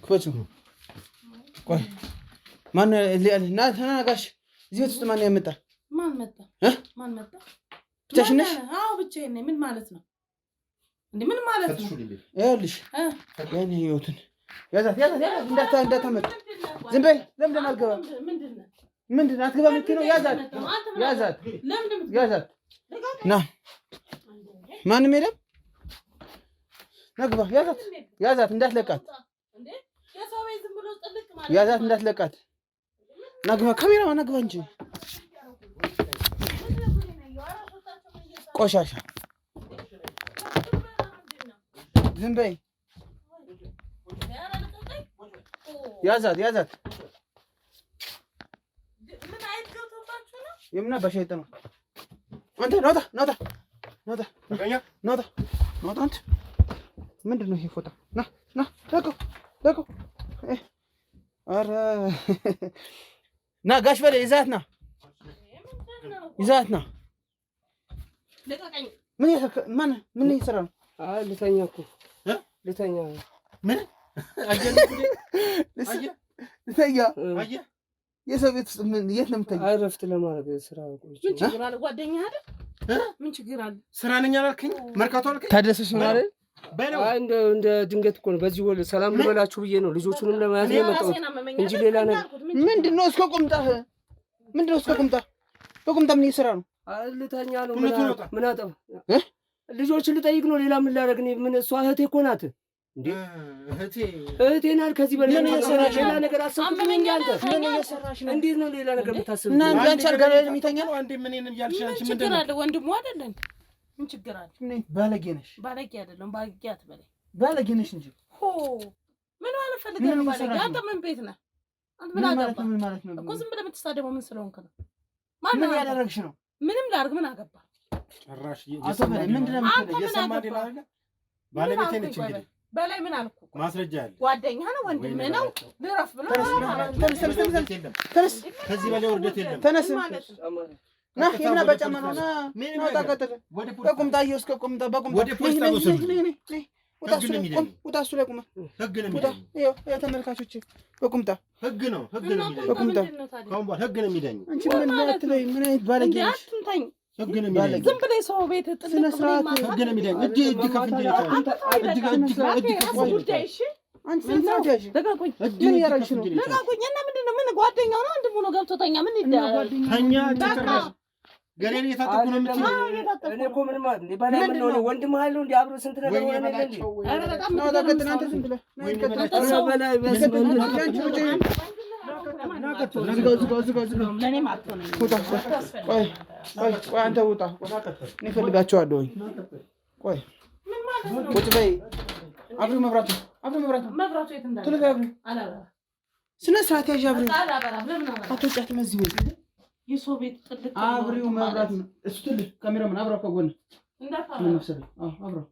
ክፈች። ቆይ ማን ና ተናጋሽ። እዚህ ቤት ውስጥ ማን ያመጣ? ማን መጣ? ማን መጣ? ብቻሽን ነሽ? አዎ ብቻዬን ነኝ። ምን ማለት ነው እንዴ? ምን ማለት ነው? ይኸውልሽ ያኔ ህይወትን ያዛት እንዳታመጥ። ዝም በይ። ለምንድን አልገባም? ምንድን አትገባም የምትይው ነው? ያዛት ና። ማንም የለም። ና ግባ። ያዛት እንዳትለቃት። ያዛት እንዳትለቃት። ና ግባ። ካሜራማን ና ግባ እንጂ ቆሻሻ። ዝም በይ። ያዛት የምና በሸይጥ ነው። አንተ ናውጣ አንተ ምንድን ነው ይሄ ፎጣ? ና ለቀው። ኧረ ና ጋሽ በላይ ይዛት ና። ምን እየሰራ ነው? ልተኛ እኮ ልተኛ። ምን ልተኛ? የሰው ቤት ውስጥ የት ነው የምተኛው? እረፍት ለማድረግ ስራ ቆይቼ። ምን ችግር አለ? ጓደኛ አይደል? ምን ችግር አለ? ስራ ነኝ አላልከኝ? መርካቶ አልከኝ? ታደሰሽ ነው አይደል? እንደ ድንገት እኮ ነው። በዚህ ወል ሰላም ልበላችሁ ብዬ ነው ልጆቹንም ለማያዝ የመጣሁት እንጂ ሌላ ነገር ምንድን ነው? እስከ ቁምጣህ ምንድን ነው? እስከ በቁምጣ ምን እየሰራ ነው? ልተኛ ነው። ምን አጠፋ? ልጆችን ልጠይቅ ነው። ሌላ ምን ላደርግ ነው? ምን እሷ እህቴ እኮ ናት እንዴ? እህቴ ናት። ከዚህ በላይ ሌላ ነገር አሰብኩኝ እንዴ? አንተ ምን እየሰራሽ ነው? እንዴት ነው ሌላ ነገር የምታስብ? እና አንቺ አልጋ ላይ የሚተኛ ነው? አንዴ ምን እያልሽ አንቺ ምን ችግር አለ? ወንድሙ አይደለን? ምን ችግር አለ? ባለጌ ነሽ። ባለጌ አይደለም። ባለጌ አትበለኝ። ባለጌ ነሽ እንጂ ምን ማለት ፈልገህ ነው? ባለጌ አንተ ምን ቤት ነህ? አንተ ምን አገባ? ምን ማለት ነው እኮ ዝም ብለህ የምትሳደበው ምን ስለሆንክ ነው? ምን ያደረግሽ ነው? ምንም ላድርግ። ምን አገባ? ጭራሽ ምንድን ነው የምትለው? ባለቤቴ ነች እንግዲህ በላይ ምን አልኩ? ማስረጃ አለ። ጓደኛ ነው፣ ወንድም ነው። ልረፍ ብሎ ተነስ። ከዚህ በላይ ውርደት የለም። ተነስ ና። የምን በጫማ ነው? ና ታቀጥል። በቁምጣ እስከ ቁምጣ በቁምጣ ወደ ፖሊስ ጣቢያ ወሰዱ። ውጣ። እሱ ላይ ቁመ። ህግ ነው የሚዳኝ። ይኸው ተመልካቾች፣ በቁምጣ ህግ ነው የሚዳኝ። በቁምጣ ካሁን በኋላ ህግ ነው የሚዳኝ። አንቺ ምን አትበይ። ምን አይነት ባለጌ ነሽ? ህግ ነው የሚዳኝ። ዝም ብለህ ሰው ቤት ስነ ስርዓት። ህግ ነው የሚዳኝ። እጅ ከፍንጅ ይታው አንቺ ስነ ስርዓት ያዥ። ደጋቆኝ ምን ያደረግሽ ነው? ደጋቆኝ እና ምንድን ነው? ምን ጓደኛው ነው? አንድ ሆኖ ገብቶተኛ ምን ይደረግ? ተኛ ጭራሽ ገሬን እየታጠቁ ነው የምትይው? እኔ እኮ ምን ማለት እንዴ? ባላ ምን ነው? ወንድም ኃይሉ እንዴ? አብሮ ስንት ነገር ሆነ ነው እንዴ? አረ በጣም ነው ተቀጥና አንተ ዝም ብለህ ነው በላይ ቆይ አንተ ውጣ። እኔ እፈልጋቸዋለሁኝ። ቆይ ቁጭ በይ። አብሪው መብራቱ የት እንዳለ ቶሎ በይ አብሪው። ስነ ስርዓት ያዥ አብሪው። አትወጫትም እዚህ ቤት የሰው ቤት ጥልቅ አብሪው መብራቱ ነው እሱ። ትልቅ ካሜራማን አብራው ከጎን ምን መሰለህ? አብራው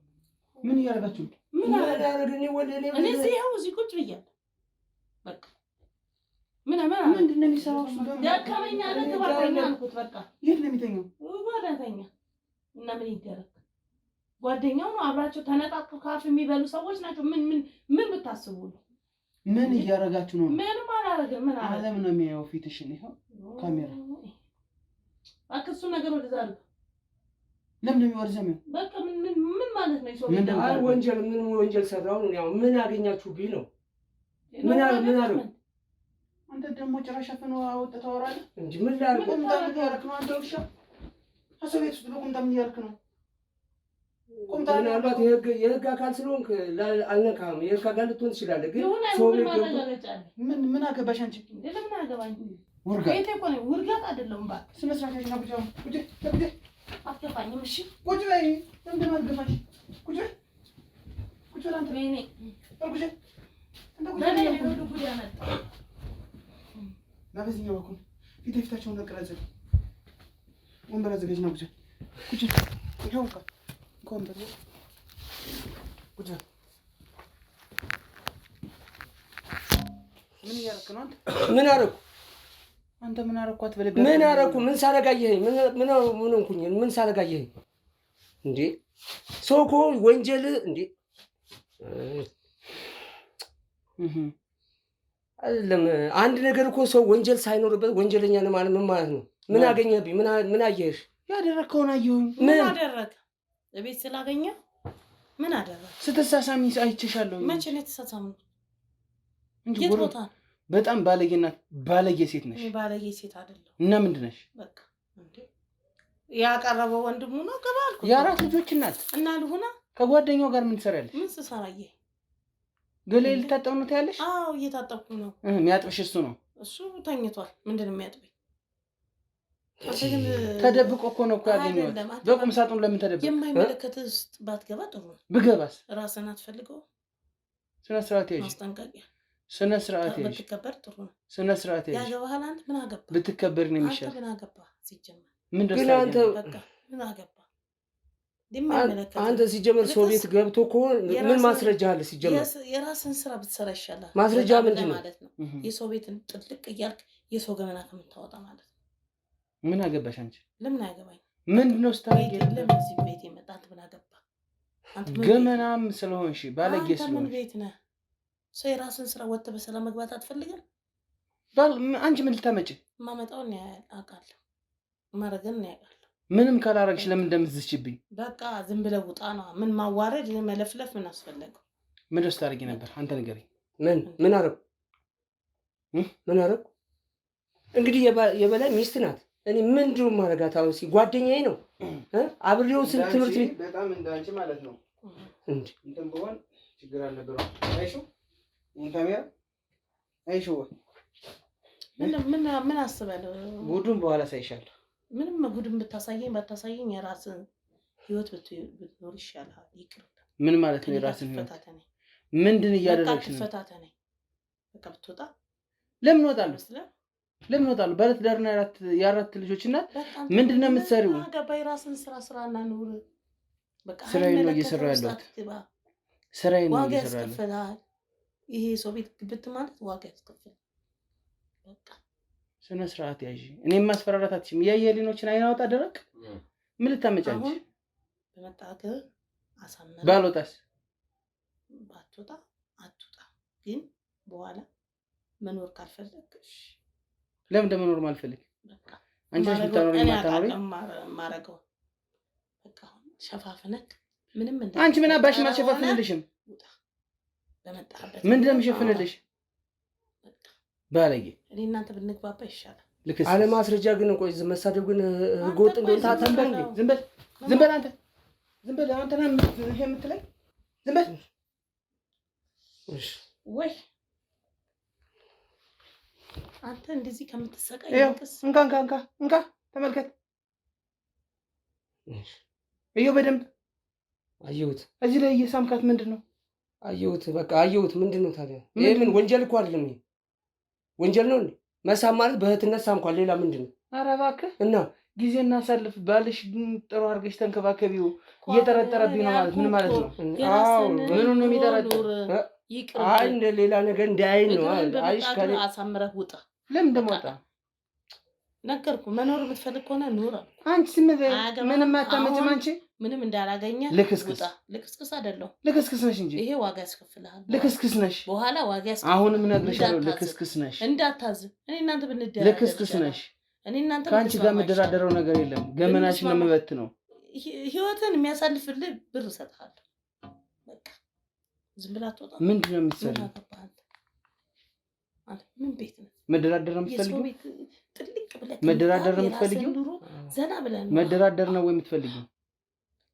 ምን እያደረጋችሁ? ምን ያደረግኝ ወለኔ እኔ እዚህ ቁጭ ብያለሁ። በቃ ምንድን ነው የሚሰራው? ደከመኛ ለተባረኛ አልኩት። በቃ የት ነው የሚተኛው? ጓደኛ እና ምን ይደረግ? ጓደኛው ነው። አብራቸው ተነጣጥተው ካፍ የሚበሉ ሰዎች ናቸው። ምን ብታስቡ ነው? ምን እያደረጋችሁ ነው? ምንም አላደረግም። ምን አለ? ዓለም ነው የሚያየው ፊትሽን። ይኸው ካሜራ አክሱ ነገር ወደዛ አለ። ለምን ነው የሚወርዘው? በቃ ምን ማለት ነው? ይሶ ወንጀል ሰራው ነው? ያው ምን አገኛችሁብኝ ነው? ምን አለ? አንተ ደግሞ ጭራሽ አፈን አወጣ ታወራለህ እንጂ ምን ላድርግ? ቁምጣ ምን ያደርክ ነው? አንተ ውሻ አሰው ቤት ውስጥ በቁምጣ ምን ያደርክ ነው? ቁምጣ ምናልባት የህግ አካል ስለሆንክ አልነካም። የህግ አካል ልትሆን ትችላለህ፣ ግን ሰው ቤት ገብቶ ምን አገባሽ አንቺ? ለምን አገባኝ? ውርጋት ቤቴ እኮ ነው። ውርጋት አይደለም። እባክህ ስነ ስርዓት ያዥና ቁጭ አትገፋኝም። እሺ ቁጭ በይ። ለምንድን ነው አትገፋሽ? ቁጭ በይ አንተ። ወይኔ ቁጭ ለኔ ነው ጉድ ያመጣ። በዚህኛው በኩል ፊት ለፊታቸውን ተቀረጸ። ወንበር አዘጋጅና ቁጭ ይኸው ወንበር ቁጭ። ምን እያደረክ ነው አንተ? ምን አደረኩ? አንተ ምን አደረኳት? በለበ ምን አደረኩ? ምን ሳረጋየኸኝ? ምን ሆንኩኝ? ምን ሳረጋየኸኝ እንዴ? ሰው እኮ ወንጀል እንዴ አይደለም አንድ ነገር እኮ ሰው ወንጀል ሳይኖርበት ወንጀለኛ ነው ማለት ምን ማለት ነው? ምን አገኘብኝ? ምን አየሽ? ያደረግከውን አየሁኝ። ምን አደረግ? ቤት ስላገኘ ምን አደረግ? ስትሳሳሚ አይቼሻለሁ። መቼ ነው የተሳሳምነው? እንጂ በጣም ባለጌ ሴት ነሽ። ባለጌ ሴት አይደለሁ። እና ምንድን ነሽ? በቃ እንዴ ያቀረበው ወንድሙ ነው ገባልኩ። የአራት ልጆች እናት እና ልሁና ከጓደኛው ጋር ምን ትሰሪያለሽ? ምን ትሰራዬ? ገሌ ልታጠብ ነው ታያለሽ? አዎ እየታጠብኩ ነው። የሚያጥብሽ እሱ ነው። እሱ ተኝቷል። ምንድን ነው የሚያጥበኝ? ተደብቆ እኮ ነው እኮ ያገኘሁት። በቁም ሳጥኑ ለምን ተደብቆ? የማይመለከትህ ውስጥ ባትገባ ጥሩ ነው። ብገባስ? ራስህን አትፈልገው። ስነ ስርዓት ያዥ። ማስጠንቀቂያ። ስነ ስርዓት ያዥ። ብትከበር ጥሩ ነው። ስነ ስርዓት ያዥ። ያገባሃል። አንተ ምን አገባ? ብትከበር ነው የሚሻል። አንተ ምን አገባ? ሲጀመር ምን ደስ አንተ በቃ ምን አገባ? አንተ ሲጀመር ሰው ቤት ገብቶ ከሆነ ምን ማስረጃ አለ? ሲጀመር የራስን ስራ ብትሰራ ይሻላል። ማስረጃ ምንድን ነው ማለት ነው? የሰው ቤትን ጥልቅ እያልክ የሰው ገመና ከምታወጣ ማለት ነው። ምን አገባሽ አንቺ? ለምን አያገባኝ? ምንድነው ስታረጊ? ለምን እዚህ ቤት የመጣ አንተ ምን አገባ? አንተ ገመናም ስለሆንሽ ባለጌ ስለሆንሽ ምን ቤት ነህ? ሰው የራስን ስራ ወጥተህ በሰላም መግባት አትፈልግም? አንቺ ምን ልታመጪ? ማመጣውን አውቃለሁ። ማረገን ነው ያውቃለሁ። ምንም ካላረግሽ ለምን እንደምትዝችብኝ? በቃ ዝም ብለህ ውጣ ነው። ምን ማዋረድ መለፍለፍ ምን አስፈለገው? ምን ስታረጊ ነበር? አንተ ንገረኝ። ምን አረኩ? ምን አረኩ? እንግዲህ የበላይ ሚስት ናት። እኔ ምንድነው ማረጋት? አሁን ጓደኛዬ ነው አብሬው ስንት ትምህርት ቤት በጣም እንዳንቺ ማለት ነው እንዴ እንትን በሆን ችግር አልነበረው። አይሹ ካሜራ አይሹ ምን አስበለው? ጉዱን በኋላ ሳይሻል ምንም ጉድን ብታሳየኝ ባታሳየኝ የራስን ህይወት ብትኖር ይሻላል። ይቅር። ምን ማለት ነው የራስን ህይወት? ምንድን እያደረግሽ ነው? ፈታተነኝ በቃ ብትወጣ። ለምን እወጣለሁ? ለምን እወጣለሁ? ባለትዳርና የአራት ልጆች እናት ምንድን ነው የምትሰሪው? ገባኝ። የራስን ስራና ኑር። በቃ ስራዬን ነው እየሰራሁ ያለሁት። ስራዬን ነው ዋጋ እየሰራሁ ያለሁት። ያስከፍልሃል። ይሄ ሰው ቤት ግብት ማለት ዋጋ ያስከፍል። በቃ ስነ ስርዓት ያዥ። እኔም ማስፈራራት አትችይም። የየሊኖችን አይን አውጣ ደረቅ። ምን ልታመጫለሽ? አሁን በመጣገር አሳመረ። ባልወጣስ? ባትወጣ አትወጣ። ግን በኋላ መኖር ካልፈለግሽ ለምን እንደመኖር ማልፈልግ? በቃ አንቺ ልታኖሪ ማታኖሪ ማረገው በቃ ሸፋፍነክ ምንም እንደ አንቺ ምን አባሽ ማልሸፋፍንልሽም? በመጣበት ምንድን ነው የምሸፍንልሽ? ባለጌ። እኔ እናንተ ብንግባባ ይሻላል። አለ ማስረጃ ግን ቆይ መሳደብ ግን ህገወጥ እንደሆነ ታተምበል። ዝም በል አንተ ዝም በል አንተ ነህ ይሄ የምትለኝ። ዝም በል እሺ ወይ አንተ እንደዚህ ከምትሰቃይ እንካ ተመልከት። ይኸው በደንብ አየሁት። እዚህ ላይ እየሳምካት ምንድን ነው? አየሁት። በቃ አየሁት። ምንድን ነው ታዲያ? ይሄ ምን ወንጀል እኮ አይደለም። ይሄ ወንጀል ነው እንዴ? መሳም ማለት በእህትነት ሳምኳል። ሌላ ምንድን ነው? ኧረ እባክህ እና ጊዜ እናሳልፍ። ባልሽ ጥሩ አድርገሽ ተንከባከቢው። እየጠረጠረብኝ ነው ማለት ምን ማለት ነው? አዎ ምኑን ነው የሚጠረጥር? አይ እንደ ሌላ ነገር እንዳያይ ነው። አይሽ ካለ አሳምረህ ውጣ። ለምን እንደምወጣ ነገርኩ። መኖር የምትፈልግ ከሆነ ኑር። አንቺ ምንም አታመጭም። አንቺ ምንም እንዳላገኘ ልክስክስ አይደለሁ። ልክስክስ ነሽ እንጂ ይሄ ዋጋ ያስከፍልሃል። ልክስክስ ነሽ። በኋላ ዋጋ ያስከፍልሃል። አሁንም እነግርሻለሁ፣ ልክስክስ ነሽ። እንዳታዝብ። እኔ እናንተ ብንደራደር ልክስክስ ነሽ። እኔ እናንተ ከአንቺ ጋር የምደራደረው ነገር የለም። ገመናሽን ነው የምበትነው። ህይወትን የሚያሳልፍልህ ብር እሰጥሃለሁ። በቃ ዝም ብላ አትወጣም። ምንድን ነው የምትሰሪው? ምን ቤት ነው መደራደር ነው የምትፈልጊው? ጥልቅ ብለህ መደራደር ነው የምትፈልጊው? ዘና ብለህ መደራደር ነው ወይ የምትፈልጊው?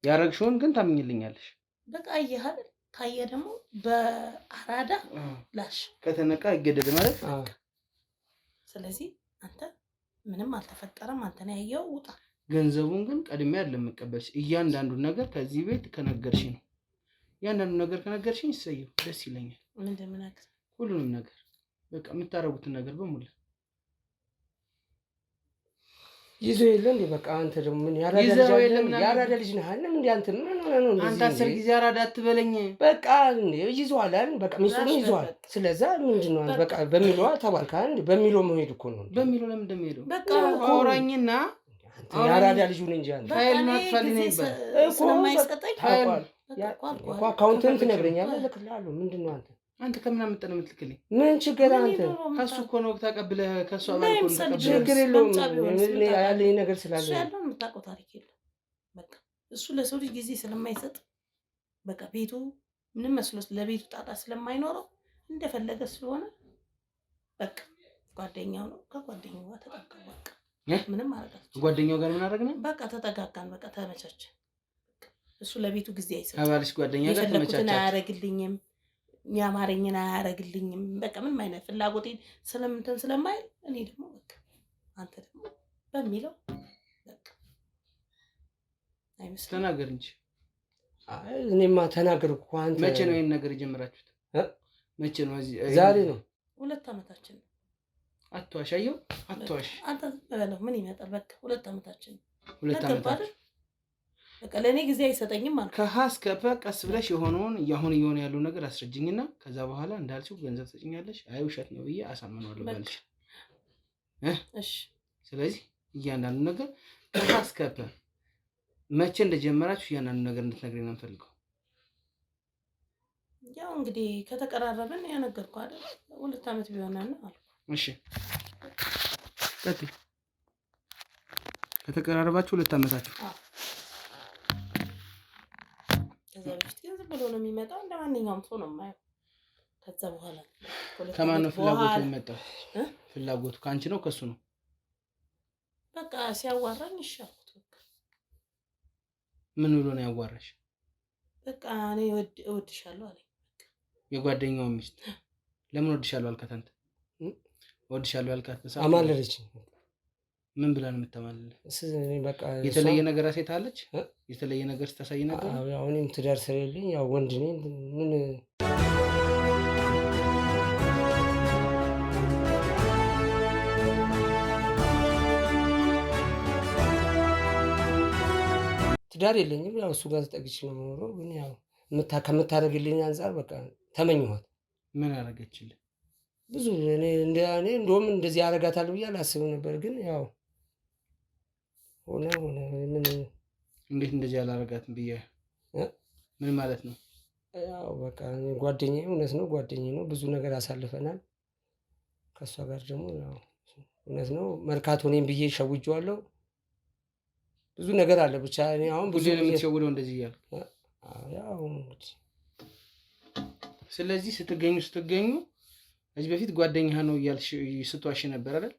ያረግሽውን ግን ታምኝልኛለሽ። በቃ አየህ አይደል? ካየህ ደግሞ በአራዳ ላሽ ከተነቃ ይገደድ ማለት። ስለዚህ አንተ ምንም አልተፈጠረም። አንተ ነው ያየው። ውጣ። ገንዘቡን ግን ቀድሜ አይደለም የምቀበልሽ። እያንዳንዱን ነገር ከዚህ ቤት ከነገርሽኝ ነው። እያንዳንዱን ነገር ከነገርሽኝ ይሰየው፣ ደስ ይለኛል። ምንድን ምን ነገር? ሁሉንም ነገር በቃ የምታረጉትን ነገር በሙሉ ይዞ የለ እንዴ? በቃ አንተ ደግሞ ምን ያራዳ ልጅ ነህ አይደል? እንዴ አንተ ምን ሆነ ነው? አንተ 10 ጊዜ ያራዳ አትበለኝ። በቃ እንዴ ይዟል አይደል? በቃ ሚስቱን ይዟል። ስለዛ ምንድነው በቃ በሚለው ተባልካ እንዴ? በሚለው መሄድ እኮ ነው። በሚለው ለምን እንደሚሄደው በቃ አውራኝና የአራዳ ልጅ ሁን እንጂ አንተ ፋይል ማጥፋልኝ ነበር ስለማይሰጠኝ አካውንትን ትነግረኛለህ፣ እልክልሃለሁ። ምንድን ነው አንተ ከምን አመጣህ ነው የምትልክልኝ? ምን ችግር አንተ ከሱ እኮ ነው ተቀብለህ ከሱ አባል እኮ ነው ተቀብለህ። ችግር የለውም ያለኝ ነገር ስላለ እሱ ያለው የምታውቀው ታሪክ የለም። በቃ እሱ ለሰው ልጅ ጊዜ ስለማይሰጥ በቃ ቤቱ ምንም መስሎት ለቤቱ ጣጣ ስለማይኖረው እንደፈለገ ስለሆነ በቃ ጓደኛው ነው። ከጓደኛው ጋር ተጠጋጋ። በቃ ምንም አረጋችሁ። ጓደኛው ጋር ምን አደረግን? በቃ ተጠጋጋን። በቃ ተመቻቸ። እሱ ለቤቱ ጊዜ አይሰጥም። አባልሽ ጓደኛ ጋር ተመቻቸ። አያረግልኝም፣ የሚያማረኝን አያረግልኝም። በቃ ምንም አይነት ፍላጎቴን ስለምንትን ስለማይል እኔ ደግሞ በቃ አንተ ደግሞ በሚለው በቃ አይመስልም። ተናገር እንጂ። እኔማ ተናገርኩ። አንተ መቼ ነው ይሄን ነገር የጀመራችሁት? መቼ ነው? ዛሬ ነው። 2 ዓመታችን ነው። አትዋሽ፣ አየሁ፣ አትዋሽ። አንተ በለው ምን ይመጣል? በቃ 2 ዓመታችን ነው። 2 ዓመታችን በቃ ለእኔ ጊዜ አይሰጠኝም ማለት ከሀ እስከ ፐ ቀስ ብለሽ የሆነውን አሁን እየሆነ ያለው ነገር አስረጅኝና ከዛ በኋላ እንዳልሽው ገንዘብ ትሰጭኛለሽ። አይ ውሸት ነው ብዬ አሳምነዋለሁ ባልሽ። እሺ። ስለዚህ እያንዳንዱ ነገር ከሀ እስከ ፐ መቼ እንደጀመራችሁ እያንዳንዱ ነገር እንድትነግሪኝ ነው የምፈልገው። ያው እንግዲህ ከተቀራረብን ያነገርኩህ አይደል? 2 ዓመት ቢሆንና አልኩ። እሺ ቀጥይ። ከተቀራረባችሁ 2 ዓመታችሁ። ከዛ በፊት ግን ዝም ብሎ ነው የሚመጣው፣ እንደ ማንኛውም ሰው ነው የማየው። ከዛ በኋላ ከማን ነው ፍላጎቱ የሚመጣው? ፍላጎቱ ከአንቺ ነው ከሱ ነው? በቃ ሲያዋራኝ ይሻልኩት። በቃ ምን ብሎ ነው ያዋራሽ? በቃ እኔ እወድሻለሁ አለኝ። የጓደኛው ሚስት ለምን እወድሻለሁ አልካት? አንተ እወድሻለሁ ያልካት በሰዓቱ አማለለች። ምን ብላ ነው የምታማልልህ? በቃ የተለየ ነገር አሴታለች። የተለየ ነገር ስታሳይ ነበር። አሁንም ትዳር ስለሌለኝ ያው ወንድ ነኝ። ምን ትዳር የለኝም። ያው እሱ ጋር ተጠግቼ ነው የምኖረው። ግን ያው ከምታደርግልኝ አንጻር በቃ ተመኘኋት። ምን አደረገችልህ? ብዙ እኔ እንደውም እንደዚህ አደርጋታለሁ ብዬ አላስብም ነበር። ግን ያው ሆነ ምን እንዴት እንደዚህ አላደርጋትም ብዬ ምን ማለት ነው? ያው በቃ ጓደኛዬ እውነት ነው፣ ጓደኛዬ ነው። ብዙ ነገር አሳልፈናል። ከእሷ ጋር ደግሞ ያው እውነት ነው መርካቶ እኔም ብዬ ሸውጄዋለሁ። ብዙ ነገር አለ ብቻ እኔ አሁን ብዙ የምትሸውደው እንደዚህ እያልኩ ያው ስለዚህ ስትገኙ ከዚህ በፊት ጓደኛህ ነው እያልሽ ስትዋሽ ነበር አይደል?